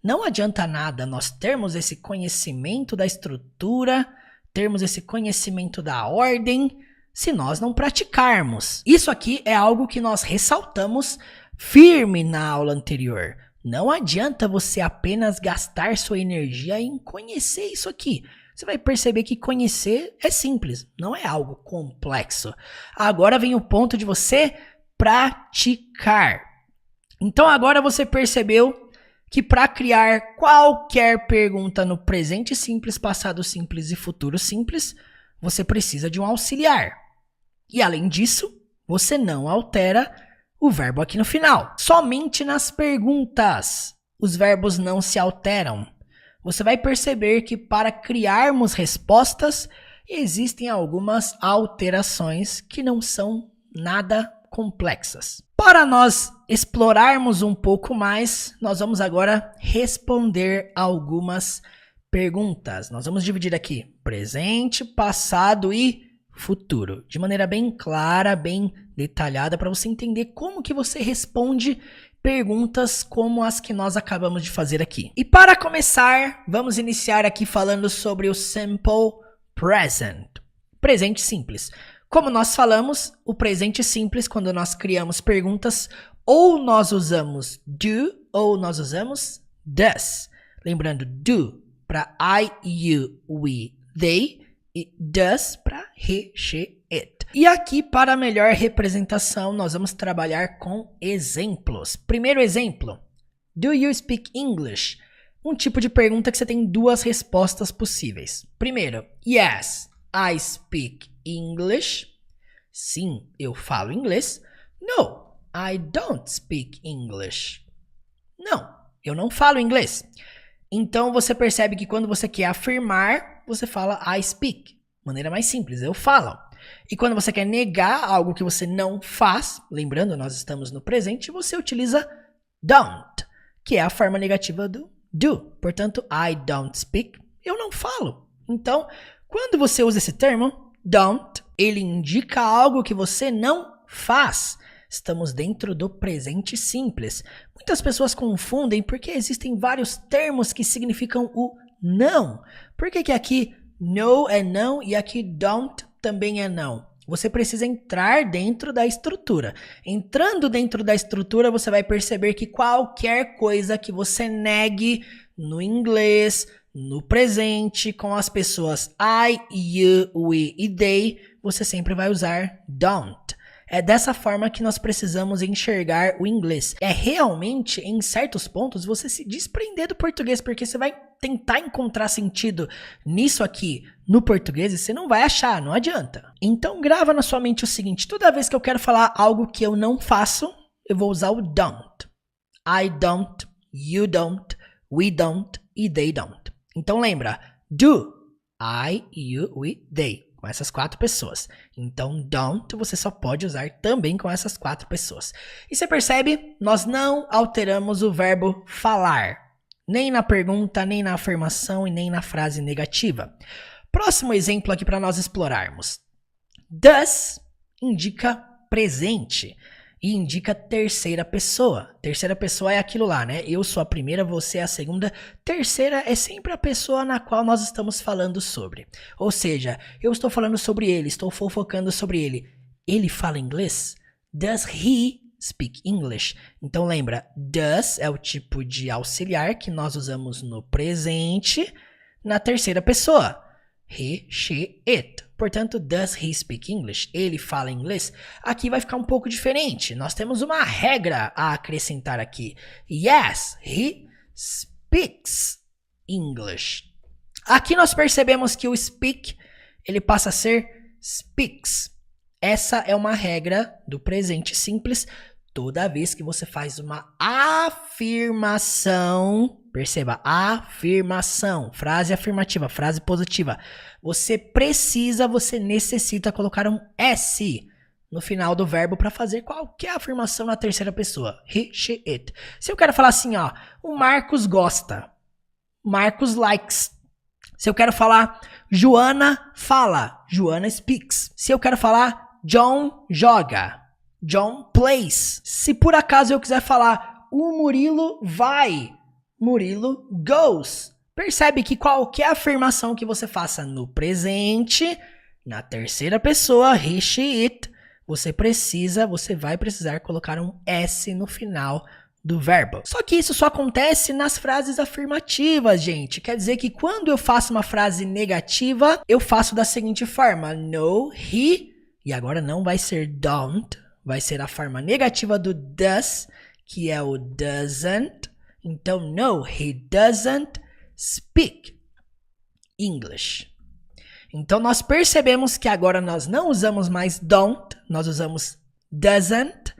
Não adianta nada nós termos esse conhecimento da estrutura, termos esse conhecimento da ordem, se nós não praticarmos. Isso aqui é algo que nós ressaltamos firme na aula anterior. Não adianta você apenas gastar sua energia em conhecer isso aqui. Você vai perceber que conhecer é simples, não é algo complexo. Agora vem o ponto de você praticar. Então agora você percebeu que para criar qualquer pergunta no presente simples, passado simples e futuro simples, você precisa de um auxiliar. E além disso, você não altera o verbo aqui no final. Somente nas perguntas os verbos não se alteram. Você vai perceber que para criarmos respostas, existem algumas alterações que não são nada complexas. Para nós explorarmos um pouco mais, nós vamos agora responder algumas perguntas. Nós vamos dividir aqui presente, passado e futuro, de maneira bem clara, bem detalhada, para você entender como que você responde perguntas como as que nós acabamos de fazer aqui. E para começar, vamos iniciar aqui falando sobre o simple present, presente simples. Como nós falamos, o presente simples, quando nós criamos perguntas, ou nós usamos do, ou nós usamos does. Lembrando, do para I, you, we, they, e does para he, she, it. E aqui, para melhor representação, nós vamos trabalhar com exemplos. Primeiro exemplo, do you speak English? Um tipo de pergunta que você tem duas respostas possíveis. Primeiro, yes, I speak English. Sim, eu falo inglês. No, I don't speak English. Não, eu não falo inglês. Então você percebe que quando você quer afirmar, você fala I speak. Maneira mais simples, eu falo. E quando você quer negar algo que você não faz, lembrando, nós estamos no presente, você utiliza don't, que é a forma negativa do do. Portanto, I don't speak, eu não falo. Então, quando você usa esse termo, don't, ele indica algo que você não faz. Estamos dentro do presente simples. Muitas pessoas confundem porque existem vários termos que significam o não. Por que que aqui no é não e aqui don't também é não? Você precisa entrar dentro da estrutura. Entrando dentro da estrutura, você vai perceber que qualquer coisa que você negue no inglês, no presente, com as pessoas I, you, we e they, você sempre vai usar don't. É dessa forma que nós precisamos enxergar o inglês. É realmente, em certos pontos, você se desprender do português, porque você vai tentar encontrar sentido nisso aqui no português e você não vai achar, não adianta. Então grava na sua mente o seguinte, toda vez que eu quero falar algo que eu não faço, eu vou usar o don't. I don't, you don't, we don't e they don't. Então lembra, do, I, you, we, they. Com essas 4 pessoas. Então, don't você só pode usar também com essas 4 pessoas. E você percebe? Nós não alteramos o verbo falar. Nem na pergunta, nem na afirmação e nem na frase negativa. Próximo exemplo aqui para nós explorarmos. Does indica presente e indica terceira pessoa. Terceira pessoa é aquilo lá, né? Eu sou a primeira, você é a segunda. Terceira é sempre a pessoa na qual nós estamos falando sobre. Ou seja, eu estou falando sobre ele, estou fofocando sobre ele. Ele fala inglês? Does he speak English? Então lembra, does é o tipo de auxiliar que nós usamos no presente na terceira pessoa. He, she, it. Portanto, does he speak English? Ele fala inglês? Aqui vai ficar um pouco diferente. Nós temos uma regra a acrescentar aqui. Yes, he speaks English. Aqui nós percebemos que o speak, ele passa a ser speaks. Essa é uma regra do presente simples. Toda vez que você faz uma afirmação, perceba, afirmação, frase afirmativa, frase positiva, você necessita colocar um S no final do verbo para fazer qualquer afirmação na terceira pessoa. He, she, it. Se eu quero falar assim, ó, o Marcos gosta. Marcos likes. Se eu quero falar Joana fala. Joana speaks. Se eu quero falar John joga. John plays. Se por acaso eu quiser falar o Murilo vai. Murilo goes. Percebe que qualquer afirmação que você faça no presente, na terceira pessoa, he, she, it, você vai precisar colocar um S no final do verbo. Só que isso só acontece nas frases afirmativas, gente. Quer dizer que quando eu faço uma frase negativa, eu faço da seguinte forma. No, he, e agora não vai ser don't, vai ser a forma negativa do does, que é o doesn't. Então, no, he doesn't speak English. Então, nós percebemos que agora nós não usamos mais don't, nós usamos doesn't,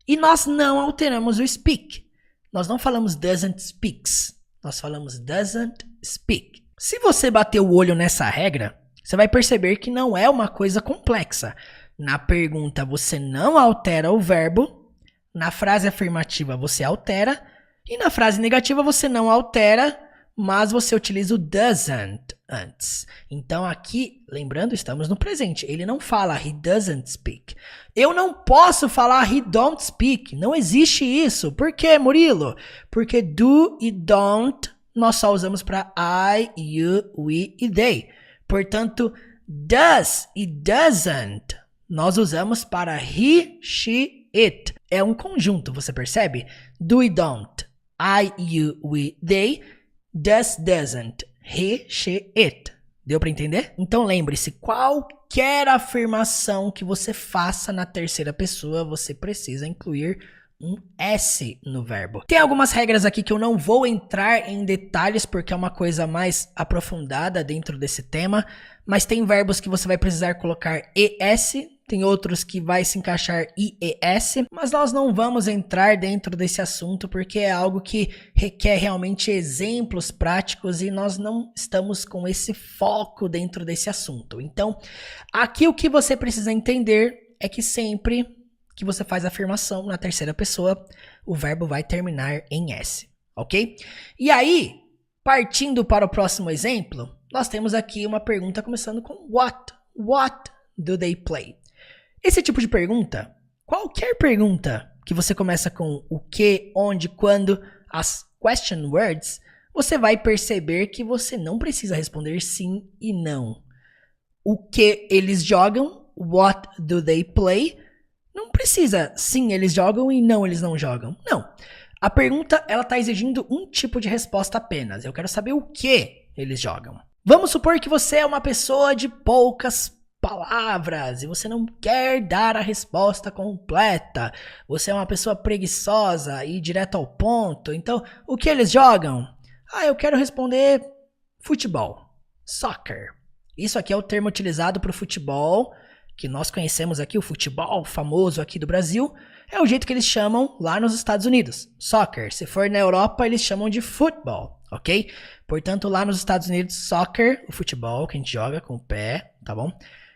e nós não alteramos o speak. Nós não falamos doesn't speaks, nós falamos doesn't speak. Se você bater o olho nessa regra, você vai perceber que não é uma coisa complexa. Na pergunta, você não altera o verbo, na frase afirmativa, você altera, e na frase negativa, você não altera, mas você utiliza o doesn't antes. Então aqui, lembrando, estamos no presente. Ele não fala he doesn't speak. Eu não posso falar he don't speak. Não existe isso. Por quê, Murilo? Porque do e don't nós só usamos para I, you, we e they. Portanto, does e doesn't nós usamos para he, she, it. É um conjunto, você percebe? Do e don't. I, you, we, they. Does, doesn't. He, she, it. Deu para entender? Então lembre-se, qualquer afirmação que você faça na terceira pessoa, você precisa incluir um S no verbo. Tem algumas regras aqui que eu não vou entrar em detalhes porque é uma coisa mais aprofundada dentro desse tema, mas tem verbos que você vai precisar colocar ES, tem outros que vai se encaixar IES, mas nós não vamos entrar dentro desse assunto porque é algo que requer realmente exemplos práticos e nós não estamos com esse foco dentro desse assunto. Então, aqui o que você precisa entender é que sempre que você faz a afirmação na terceira pessoa, o verbo vai terminar em S, ok? E aí, partindo para o próximo exemplo, nós temos aqui uma pergunta começando com what. What do they play? Esse tipo de pergunta, qualquer pergunta que você começa com o que, onde, quando, as question words, você vai perceber que você não precisa responder sim e não. O que eles jogam, what do they play, não precisa sim eles jogam e não eles não jogam. Não. A pergunta ela está exigindo um tipo de resposta apenas. Eu quero saber o que eles jogam. Vamos supor que você é uma pessoa de poucas palavras e você não quer dar a resposta completa. Você é uma pessoa preguiçosa e direto ao ponto. Então, o que eles jogam? Eu quero responder futebol. Soccer. Isso aqui é o termo utilizado para o futebol, que nós conhecemos aqui, o futebol famoso aqui do Brasil. É o jeito que eles chamam lá nos Estados Unidos. Soccer. Se for na Europa, eles chamam de football, ok? Portanto, lá nos Estados Unidos, soccer, o futebol que a gente joga com o pé, tá bom?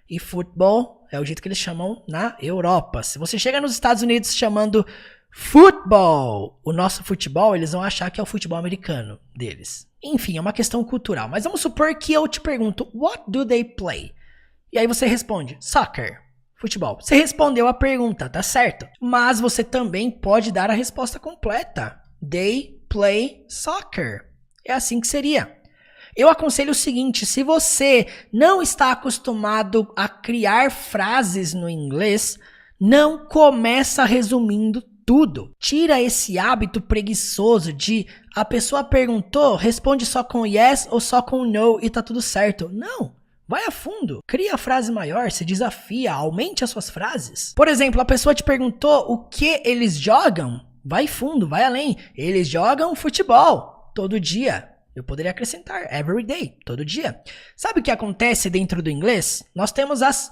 E futebol é o jeito que eles chamam na Europa. Se você chega nos Estados Unidos chamando futebol, o nosso futebol, eles vão achar que é o futebol americano deles. Enfim, é uma questão cultural. Mas vamos supor que eu te pergunto, what do they play? E aí você responde, soccer, futebol. Você respondeu a pergunta, tá certo? Mas você também pode dar a resposta completa. They play soccer. É assim que seria. Eu aconselho o seguinte, se você não está acostumado a criar frases no inglês, não começa resumindo tudo. Tira esse hábito preguiçoso de a pessoa perguntou, responde só com yes ou só com no e tá tudo certo. Não, vai a fundo. Cria a frase maior, se desafia, aumente as suas frases. Por exemplo, a pessoa te perguntou o que eles jogam. Vai fundo, vai além. Eles jogam futebol todo dia. Eu poderia acrescentar every day, todo dia. Sabe o que acontece dentro do inglês? Nós temos as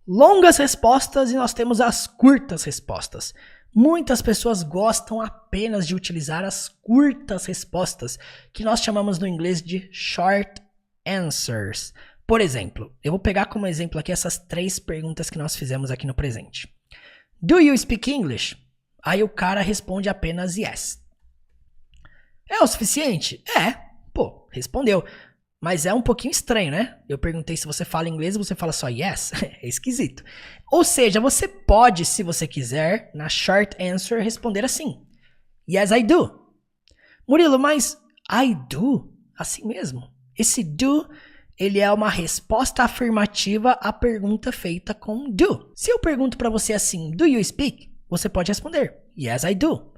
longas respostas e nós temos as curtas respostas. Muitas pessoas gostam apenas de utilizar as curtas respostas, que nós chamamos no inglês de short answers. Por exemplo, eu vou pegar como exemplo aqui essas 3 perguntas que nós fizemos aqui no presente. Do you speak English? Aí o cara responde apenas yes. É o suficiente? É. Pô, respondeu. Mas é um pouquinho estranho, né? Eu perguntei se você fala inglês e você fala só yes. É esquisito. Ou seja, você pode, se você quiser, na short answer, responder assim. Yes, I do. Murilo, mas I do? Assim mesmo. Esse do, ele é uma resposta afirmativa à pergunta feita com do. Se eu pergunto pra você assim, do you speak? Você pode responder, yes, I do.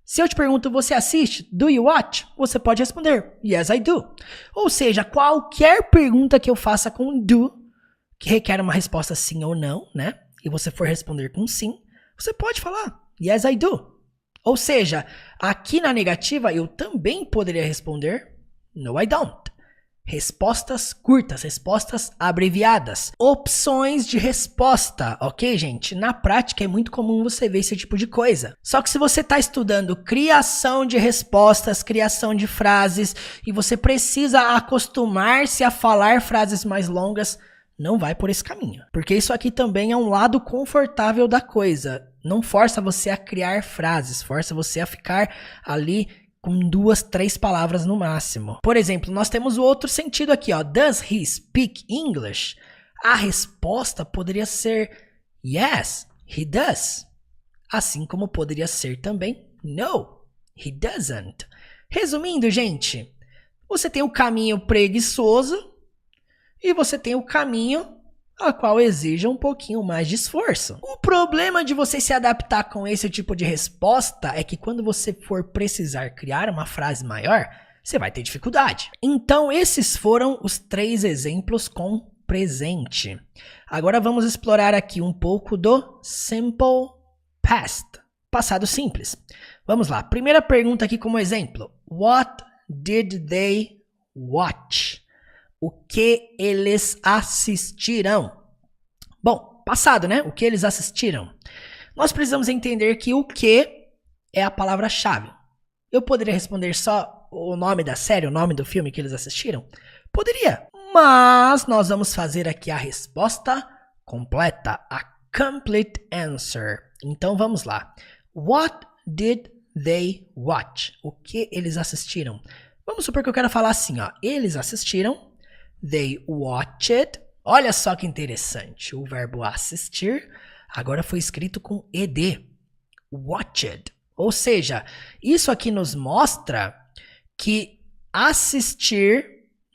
Se eu te pergunto, você assiste? Do you watch? Você pode responder, yes, I do. Ou seja, qualquer pergunta que eu faça com do, que requer uma resposta sim ou não, né? E você for responder com sim, você pode falar, yes, I do. Ou seja, aqui na negativa eu também poderia responder, no, I don't. Respostas curtas, respostas abreviadas, opções de resposta, ok, gente? Na prática é muito comum você ver esse tipo de coisa. Só que se você está estudando criação de respostas, criação de frases, e você precisa acostumar-se a falar frases mais longas, não vai por esse caminho. Porque isso aqui também é um lado confortável da coisa. Não força você a criar frases, força você a ficar ali com 2, 3 palavras no máximo. Por exemplo, nós temos o outro sentido aqui, ó. Does he speak English? A resposta poderia ser yes, he does. Assim como poderia ser também no, he doesn't. Resumindo, gente, você tem o caminho preguiçoso e você tem o caminho a qual exige um pouquinho mais de esforço. O problema de você se adaptar com esse tipo de resposta é que quando você for precisar criar uma frase maior, você vai ter dificuldade. Então, esses foram os 3 exemplos com presente. Agora vamos explorar aqui um pouco do simple past, passado simples. Vamos lá, primeira pergunta aqui como exemplo. What did they watch? O que eles assistiram? Bom, passado, né? O que eles assistiram? Nós precisamos entender que o que é a palavra-chave. Eu poderia responder só o nome da série, o nome do filme que eles assistiram? Poderia, mas nós vamos fazer aqui a resposta completa, a complete answer. Então vamos lá. What did they watch? O que eles assistiram? Vamos supor que eu quero falar assim, ó. Eles assistiram. They watched. Olha só que interessante. O verbo assistir agora foi escrito com ed. Watched. Ou seja, isso aqui nos mostra que assistir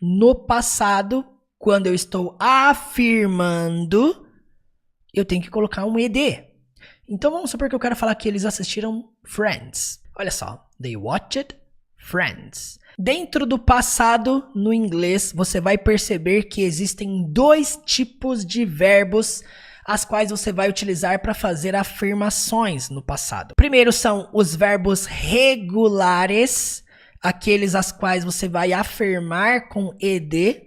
no passado, quando eu estou afirmando, eu tenho que colocar um ed. Então vamos supor que eu quero falar que eles assistiram Friends. Olha só. They watched Friends. Dentro do passado, no inglês, você vai perceber que existem 2 tipos de verbos as quais você vai utilizar para fazer afirmações no passado. Primeiro são os verbos regulares, aqueles as quais você vai afirmar com ed,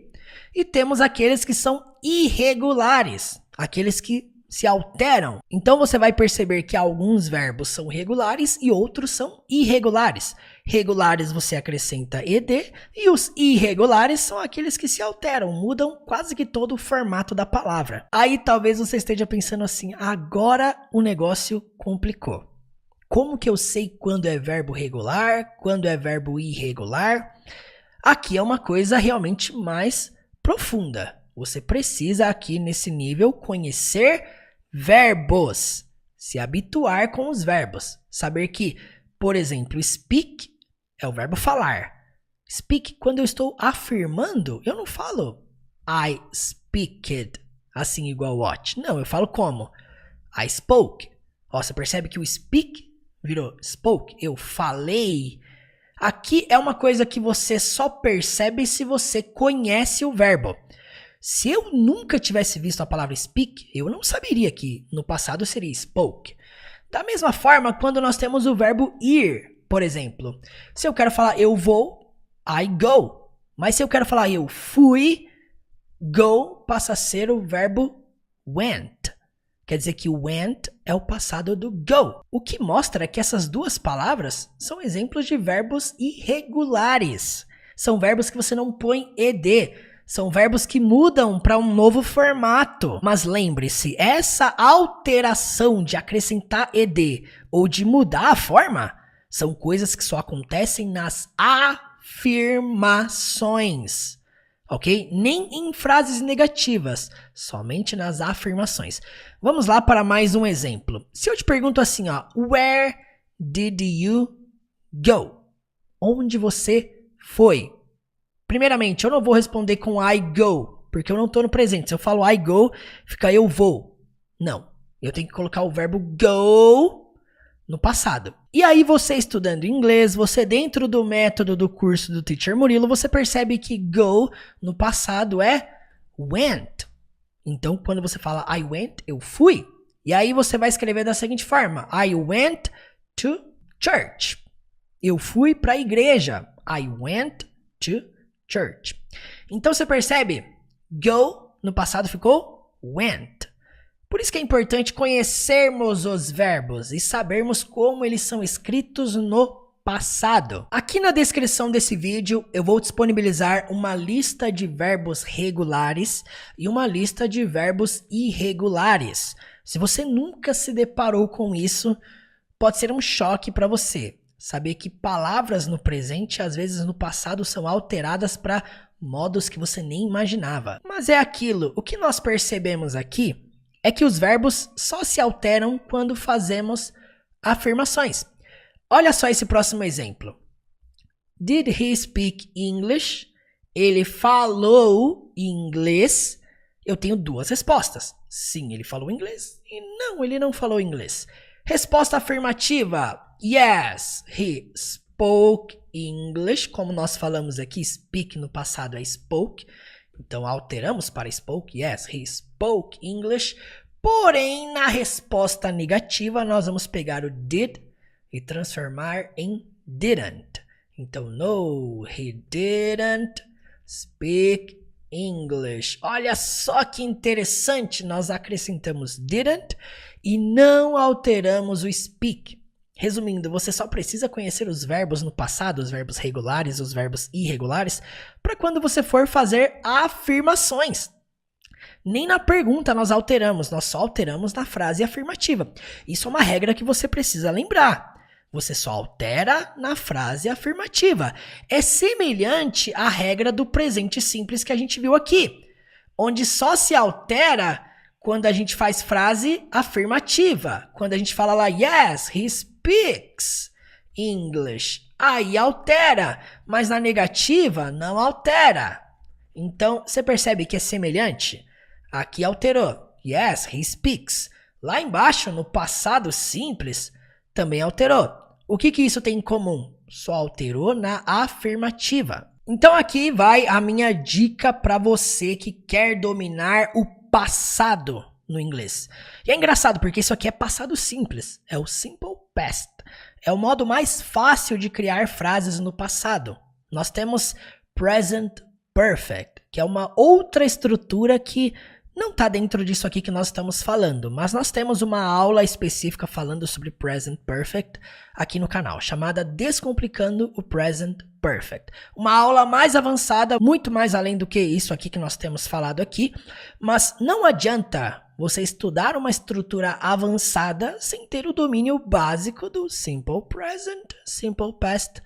e temos aqueles que são irregulares, aqueles que se alteram. Então você vai perceber que alguns verbos são regulares e outros são irregulares. Regulares você acrescenta ed e os irregulares são aqueles que se alteram, mudam quase que todo o formato da palavra. Aí talvez você esteja pensando assim, agora o negócio complicou. Como que eu sei quando é verbo regular, quando é verbo irregular? Aqui é uma coisa realmente mais profunda. Você precisa aqui nesse nível conhecer verbos, se habituar com os verbos. Saber que, por exemplo, speak é o verbo falar. Speak, quando eu estou afirmando, eu não falo I speaked, assim igual watch. Não, eu falo como? I spoke. Ó, você percebe que o speak virou spoke, eu falei. Aqui é uma coisa que você só percebe se você conhece o verbo. Se eu nunca tivesse visto a palavra speak, eu não saberia que no passado seria spoke. Da mesma forma, quando nós temos o verbo ir, por exemplo. Se eu quero falar eu vou, I go. Mas se eu quero falar eu fui, go passa a ser o verbo went. Quer dizer que went é o passado do go. O que mostra que essas 2 palavras são exemplos de verbos irregulares. São verbos que você não põe ed. São verbos que mudam para um novo formato. Mas lembre-se, essa alteração de acrescentar ed ou de mudar a forma são coisas que só acontecem nas afirmações. Ok? Nem em frases negativas, somente nas afirmações. Vamos lá para mais um exemplo. Se eu te pergunto assim, ó, where did you go? Onde você foi? Primeiramente, eu não vou responder com I go, porque eu não estou no presente. Se eu falo I go, fica eu vou. Não, eu tenho que colocar o verbo go no passado. E aí você estudando inglês, você dentro do método do curso do Teacher Murilo, você percebe que go no passado é went. Então, quando você fala I went, eu fui. E aí você vai escrever da seguinte forma. I went to church. Eu fui para a igreja. I went to church. Então você percebe? Go no passado ficou went. Por isso que é importante conhecermos os verbos e sabermos como eles são escritos no passado. Aqui na descrição desse vídeo eu vou disponibilizar uma lista de verbos regulares e uma lista de verbos irregulares. Se você nunca se deparou com isso, pode ser um choque para você. Saber que palavras no presente, às vezes no passado, são alteradas para modos que você nem imaginava. Mas é aquilo, o que nós percebemos aqui é que os verbos só se alteram quando fazemos afirmações. Olha só esse próximo exemplo. Did he speak English? Ele falou inglês? Eu tenho duas respostas. Sim, ele falou inglês. E não, ele não falou inglês. Resposta afirmativa. Yes, he spoke English. Como nós falamos aqui, speak no passado é spoke. Então, alteramos para spoke. Yes, he spoke English. Porém, na resposta negativa, nós vamos pegar o did e transformar em didn't. Então, no, he didn't speak English. Olha só que interessante. Nós acrescentamos didn't e não alteramos o speak. Resumindo, você só precisa conhecer os verbos no passado, os verbos regulares, os verbos irregulares, para quando você for fazer afirmações. Nem na pergunta nós alteramos, nós só alteramos na frase afirmativa. Isso é uma regra que você precisa lembrar. Você só altera na frase afirmativa. É semelhante à regra do presente simples que a gente viu aqui, onde só se altera quando a gente faz frase afirmativa. Quando a gente fala lá, yes, he speaks English. Aí altera, mas na negativa não altera. Então, você percebe que é semelhante? Aqui alterou. Yes, he speaks. Lá embaixo, no passado simples, também alterou. O que isso tem em comum? Só alterou na afirmativa. Então aqui vai a minha dica para você que quer dominar o passado no inglês. E é engraçado porque isso aqui é passado simples, é o simple past. É o modo mais fácil de criar frases no passado. Nós temos present perfect, que é uma outra estrutura que não está dentro disso aqui que nós estamos falando, mas nós temos uma aula específica falando sobre present perfect aqui no canal, chamada Descomplicando o Present Perfect. Uma aula mais avançada, muito mais além do que isso aqui que nós temos falado aqui, mas não adianta você estudar uma estrutura avançada sem ter o domínio básico do Simple Present, Simple Past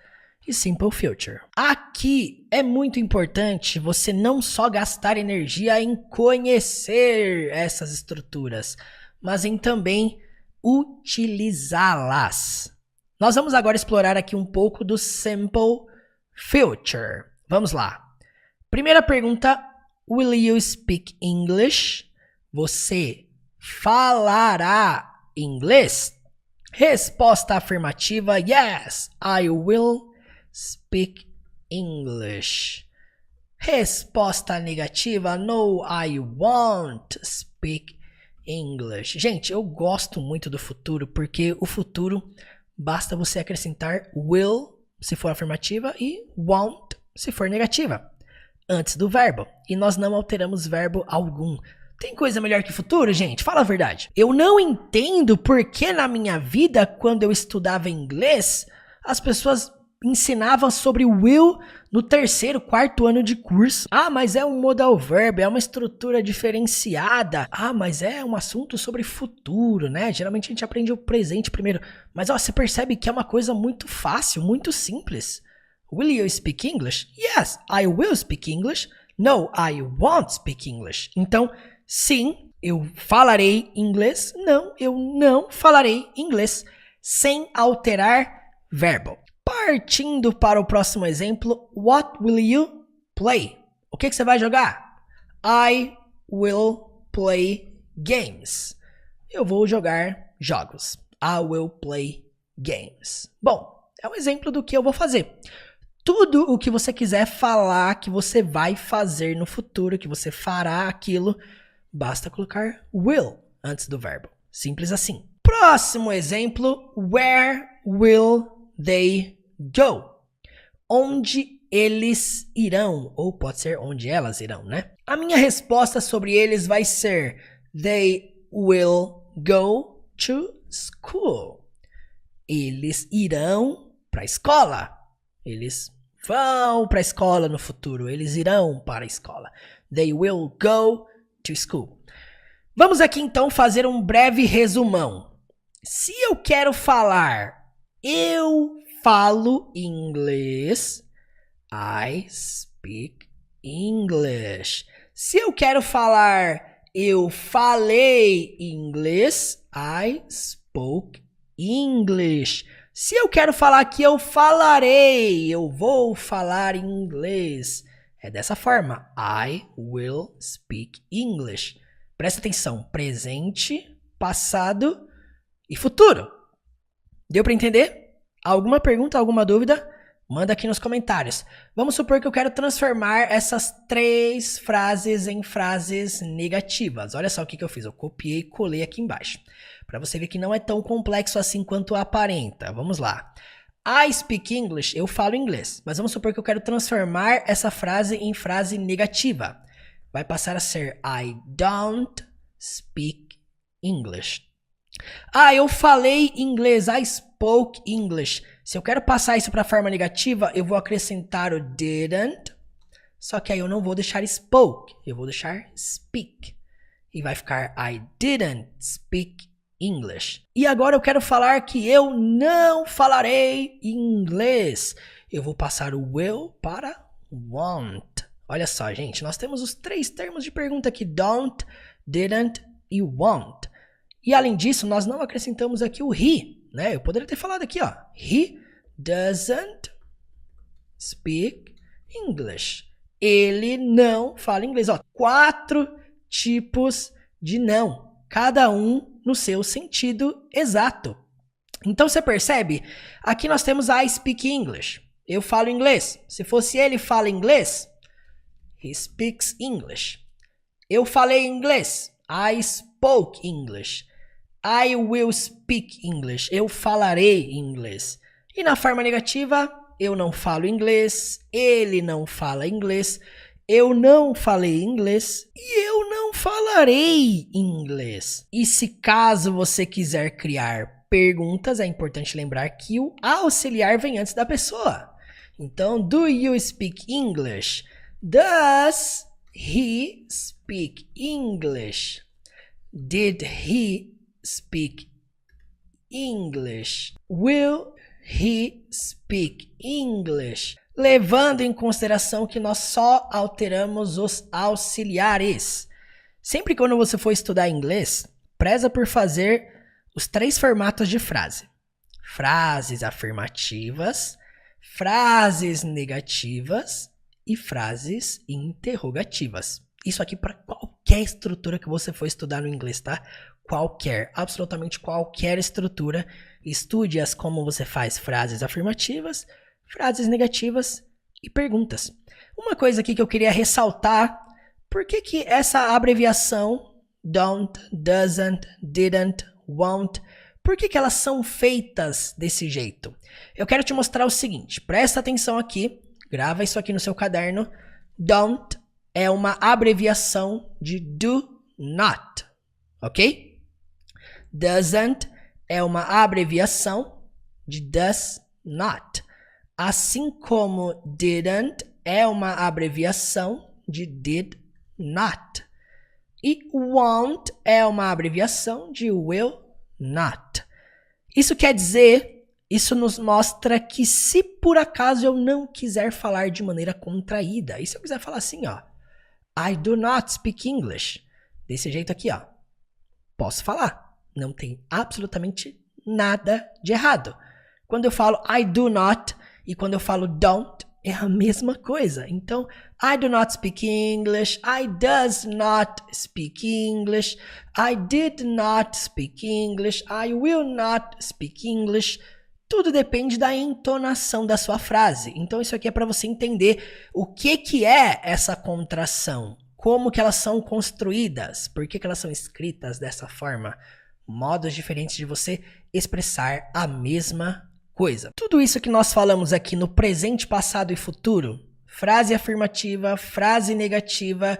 e Simple Future. Aqui é muito importante você não só gastar energia em conhecer essas estruturas, mas em também utilizá-las. Nós vamos agora explorar aqui um pouco do Simple Future. Vamos lá. Primeira pergunta, will you speak English? Você falará inglês? Resposta afirmativa, yes, I will speak English. Resposta negativa, no, I won't speak English. Gente, eu gosto muito do futuro, porque o futuro basta você acrescentar will, se for afirmativa, e won't, se for negativa, antes do verbo. E nós não alteramos verbo algum. Tem coisa melhor que futuro, gente? Fala a verdade. Eu não entendo porque na minha vida, quando eu estudava inglês, as pessoas ensinavam sobre will no terceiro, quarto ano de curso. Ah, mas é um modal verb, é uma estrutura diferenciada. Ah, mas é um assunto sobre futuro, né? Geralmente a gente aprende o presente primeiro. Mas ó, você percebe que é uma coisa muito fácil, muito simples. Will you speak English? Yes, I will speak English. No, I won't speak English. Então, sim, eu falarei inglês. Não, eu não falarei inglês. Sem alterar verbo. Partindo para o próximo exemplo, what will you play? O que você vai jogar? I will play games. Eu vou jogar jogos. I will play games. Bom, é um exemplo do que eu vou fazer. Tudo o que você quiser falar que você vai fazer no futuro, que você fará aquilo, basta colocar will antes do verbo. Simples assim. Próximo exemplo, where will they go? Onde eles irão, ou pode ser onde elas irão, né? A minha resposta sobre eles vai ser they will go to school. Eles irão para a escola. Eles vão para a escola no futuro. Eles irão para a escola. They will go to school. Vamos aqui então fazer um breve resumão. Se eu quero falar, eu falo inglês, I speak English. Se eu quero falar, eu falei inglês, I spoke English. Se eu quero falar que eu falarei, eu vou falar inglês. É dessa forma, I will speak English. Presta atenção, presente, passado e futuro. Deu para entender? Alguma pergunta, alguma dúvida? Manda aqui nos comentários. Vamos supor que eu quero transformar essas 3 frases em frases negativas. Olha só o que eu fiz. Eu copiei e colei aqui embaixo. Para você ver que não é tão complexo assim quanto aparenta. Vamos lá. I speak English. Eu falo inglês. Mas vamos supor que eu quero transformar essa frase em frase negativa. Vai passar a ser I don't speak English. Ah, eu falei inglês. I spoke English. Se eu quero passar isso para a forma negativa, eu vou acrescentar o didn't. Só que aí eu não vou deixar spoke. Eu vou deixar speak. E vai ficar I didn't speak English. E agora eu quero falar que eu não falarei inglês. Eu vou passar o will para won't. Olha só, gente. Nós temos os 3 termos de pergunta aqui. Don't, didn't e won't. E além disso, nós não acrescentamos aqui o he, né? Eu poderia ter falado aqui, ó. He doesn't speak English. Ele não fala inglês. Ó, 4 tipos de não. Cada um no seu sentido exato. Então você percebe? Aqui nós temos I speak English. Eu falo inglês. Se fosse ele fala inglês, he speaks English. Eu falei inglês. I spoke English. I will speak English. Eu falarei inglês. E na forma negativa, eu não falo inglês, ele não fala inglês, eu não falei inglês e eu não falarei inglês. E se caso você quiser criar perguntas, é importante lembrar que o auxiliar vem antes da pessoa. Então, do you speak English? Does he speak English? Did he speak English? Will he speak English? Levando em consideração que nós só alteramos os auxiliares. Sempre quando você for estudar inglês, preza por fazer os 3 formatos de frase. Frases afirmativas, frases negativas e frases interrogativas. Isso aqui para qualquer estrutura que você for estudar no inglês, tá? Qualquer, absolutamente qualquer estrutura. Estude-as como você faz frases afirmativas, frases negativas e perguntas. Uma coisa aqui que eu queria ressaltar, por que essa abreviação don't, doesn't, didn't, won't, por que elas são feitas desse jeito? Eu quero te mostrar o seguinte, presta atenção aqui, grava isso aqui no seu caderno. Don't é uma abreviação de do not, ok? Doesn't é uma abreviação de does not. Assim como didn't é uma abreviação de did not. E won't é uma abreviação de will not. Isso quer dizer, isso nos mostra que se por acaso eu não quiser falar de maneira contraída, e se eu quiser falar assim, ó, I do not speak English, desse jeito aqui, ó, posso falar. Não tem absolutamente nada de errado. Quando eu falo I do not e quando eu falo don't, é a mesma coisa. Então, I do not speak English, I does not speak English, I did not speak English, I will not speak English. Tudo depende da entonação da sua frase. Então, isso aqui é para você entender o que é essa contração, como que elas são construídas, por que elas são escritas dessa forma, modos diferentes de você expressar a mesma coisa. Tudo isso que nós falamos aqui no presente, passado e futuro, frase afirmativa, frase negativa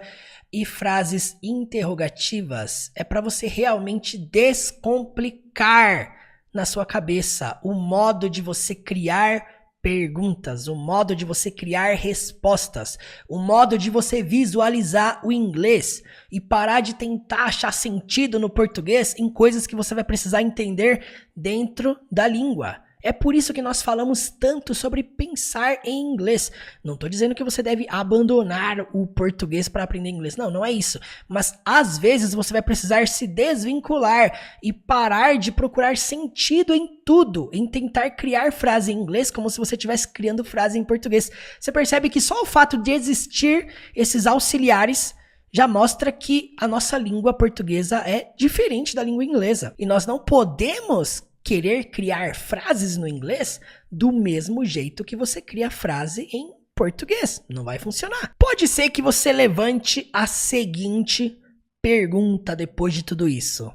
e frases interrogativas, é para você realmente descomplicar na sua cabeça o modo de você criar perguntas, o modo de você criar respostas, o modo de você visualizar o inglês e parar de tentar achar sentido no português em coisas que você vai precisar entender dentro da língua. É por isso que nós falamos tanto sobre pensar em inglês. Não estou dizendo que você deve abandonar o português para aprender inglês. Não, não é isso. Mas às vezes você vai precisar se desvincular e parar de procurar sentido em tudo, em tentar criar frase em inglês como se você estivesse criando frase em português. Você percebe que só o fato de existir esses auxiliares já mostra que a nossa língua portuguesa é diferente da língua inglesa. E nós não podemos querer criar frases no inglês do mesmo jeito que você cria frase em português. Não vai funcionar. Pode ser que você levante a seguinte pergunta depois de tudo isso.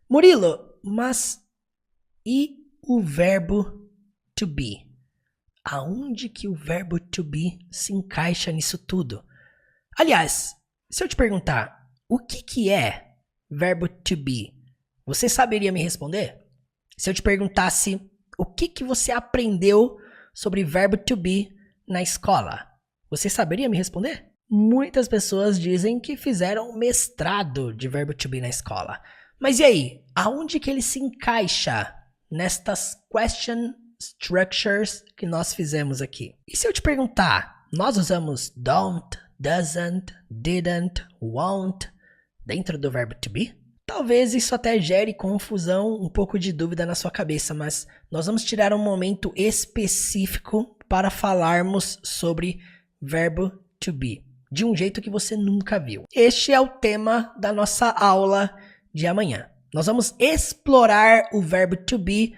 Murilo, mas e o verbo to be? Aonde que o verbo to be se encaixa nisso tudo? Aliás, se eu te perguntar o que é verbo to be, você saberia me responder? Se eu te perguntasse o que você aprendeu sobre verbo to be na escola, você saberia me responder? Muitas pessoas dizem que fizeram mestrado de verbo to be na escola. Mas e aí? Aonde que ele se encaixa nestas question structures que nós fizemos aqui? E se eu te perguntar, nós usamos don't, doesn't, didn't, won't dentro do verbo to be? Talvez isso até gere confusão, um pouco de dúvida na sua cabeça, mas nós vamos tirar um momento específico para falarmos sobre verbo to be, de um jeito que você nunca viu. Este é o tema da nossa aula de amanhã. Nós vamos explorar o verbo to be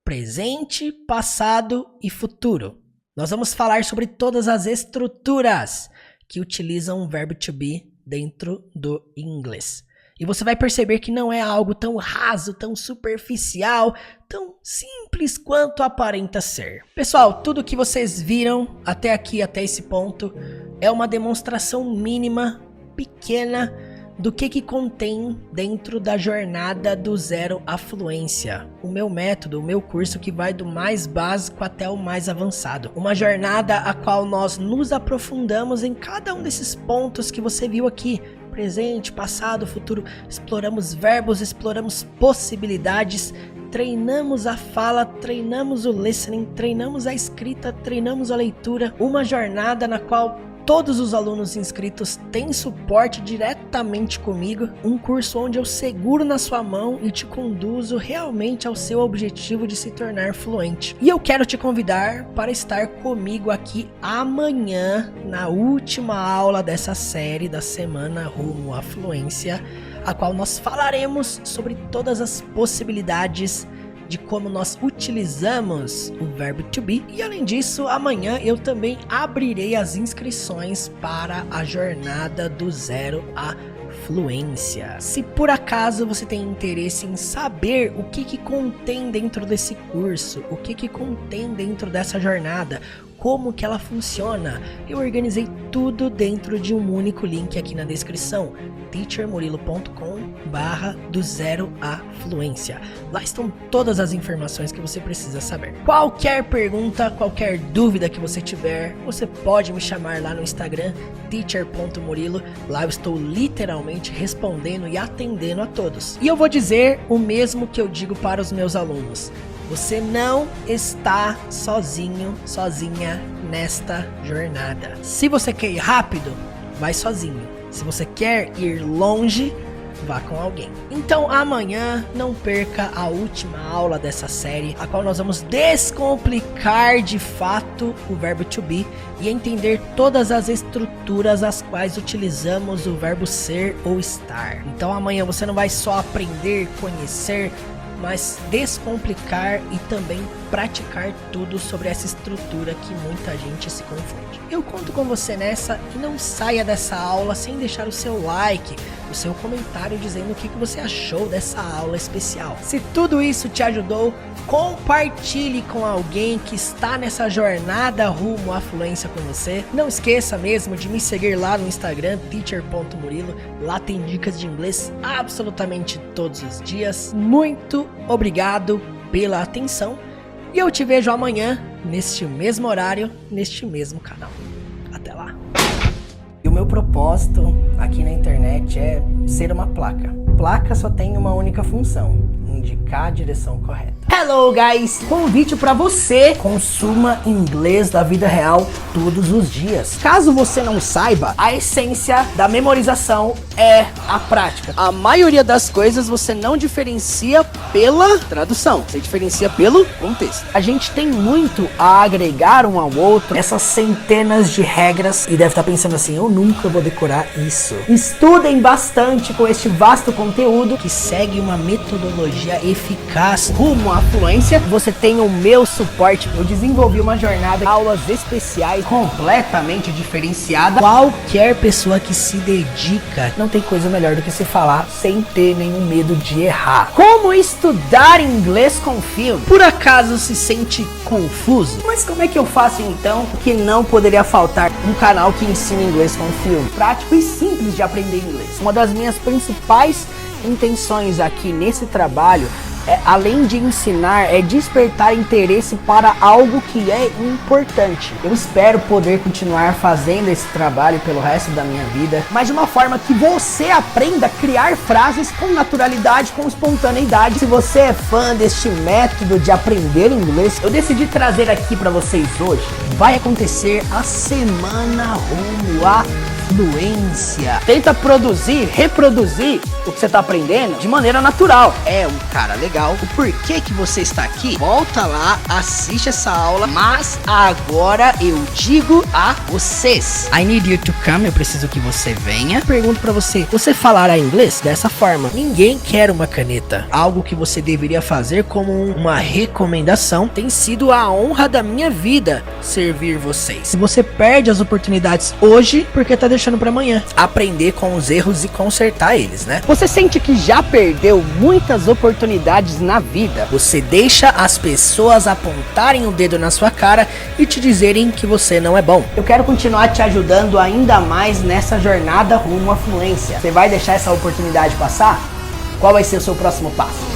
presente, passado e futuro. Nós vamos falar sobre todas as estruturas que utilizam o verbo to be dentro do inglês. E você vai perceber que não é algo tão raso, tão superficial, tão simples quanto aparenta ser. Pessoal, tudo que vocês viram até aqui, até esse ponto, é uma demonstração mínima, pequena, do que contém dentro da jornada do zero à fluência. O meu método, o meu curso que vai do mais básico até o mais avançado. Uma jornada a qual nós nos aprofundamos em cada um desses pontos que você viu aqui. Presente, passado, futuro, exploramos verbos, exploramos possibilidades, treinamos a fala, treinamos o listening, treinamos a escrita, treinamos a leitura. Uma jornada na qual todos os alunos inscritos têm suporte diretamente comigo, um curso onde eu seguro na sua mão e te conduzo realmente ao seu objetivo de se tornar fluente. E eu quero te convidar para estar comigo aqui amanhã, na última aula dessa série da semana rumo à fluência, a qual nós falaremos sobre todas as possibilidades de como nós utilizamos o verbo to be. E além disso, amanhã eu também abrirei as inscrições para a jornada do zero à fluência. Se por acaso você tem interesse em saber o que contém dentro desse curso, o que contém dentro dessa jornada, como que ela funciona, eu organizei tudo dentro de um único link aqui na descrição, teachermurilo.com/do zero à fluência. Lá estão todas as informações que você precisa saber. Qualquer pergunta, qualquer dúvida que você tiver, você pode me chamar lá no Instagram, teacher.murilo. Lá eu estou literalmente respondendo e atendendo a todos. E eu vou dizer o mesmo que eu digo para os meus alunos. Você não está sozinho, sozinha nesta jornada. Se você quer ir rápido, vai sozinho. Se você quer ir longe, vá com alguém. Então amanhã não perca a última aula dessa série, a qual nós vamos descomplicar de fato o verbo to be e entender todas as estruturas as quais utilizamos o verbo ser ou estar. Então amanhã você não vai só aprender, conhecer, mas descomplicar e também praticar tudo sobre essa estrutura que muita gente se confunde. Eu conto com você nessa e não saia dessa aula sem deixar o seu like, o seu comentário dizendo o que você achou dessa aula especial. Se tudo isso te ajudou, compartilhe com alguém que está nessa jornada rumo à fluência com você. Não esqueça mesmo de me seguir lá no Instagram, teacher.murilo. Lá tem dicas de inglês absolutamente todos os dias. Muito obrigado pela atenção e eu te vejo amanhã neste mesmo horário, neste mesmo canal. Até lá! E o meu propósito aqui na internet é ser uma placa. Placa só tem uma única função: indicar a direção correta. Hello guys! Convite para você consuma inglês da vida real todos os dias. Caso você não saiba, a essência da memorização é a prática. A maioria das coisas você não diferencia pela tradução, você diferencia pelo contexto. A gente tem muito a agregar um ao outro, essas centenas de regras, e deve estar pensando assim: eu nunca vou decorar isso. Estudem bastante com este vasto conteúdo que segue uma metodologia eficaz rumo à fluência. Você tem o meu suporte. Eu desenvolvi uma jornada, aulas especiais completamente diferenciada. Qualquer pessoa que se dedica, não tem coisa melhor do que se falar sem ter nenhum medo de errar. Como estudar inglês com filme? Por acaso se sente confuso? Mas como é que eu faço então? Que não poderia faltar um canal que ensina inglês com filme. Prático e simples de aprender inglês. Uma das minhas principais intenções aqui nesse trabalho além de ensinar, é despertar interesse para algo que é importante. Eu espero poder continuar fazendo esse trabalho pelo resto da minha vida, mas de uma forma que você aprenda a criar frases com naturalidade, com espontaneidade. Se você é fã deste método de aprender inglês, eu decidi trazer aqui para vocês hoje. Vai acontecer a semana rumo à fluência. Tenta reproduzir o que você está aprendendo de maneira natural. É um cara legal. O porquê que você está aqui? Volta lá, assiste essa aula. Mas agora eu digo a vocês: I need you to come. Eu preciso que você venha. Pergunto pra você: você falará inglês? Dessa forma, ninguém quer uma caneta. Algo que você deveria fazer como uma recomendação. Tem sido a honra da minha vida servir vocês. Se você perde as oportunidades hoje, porque tá deixando pra amanhã. Aprender com os erros e consertar eles, né? Você sente que já perdeu muitas oportunidades na vida? Você deixa as pessoas apontarem o dedo na sua cara e te dizerem que você não é bom. Eu quero continuar te ajudando ainda mais nessa jornada rumo à fluência. Você vai deixar essa oportunidade passar? Qual vai ser o seu próximo passo?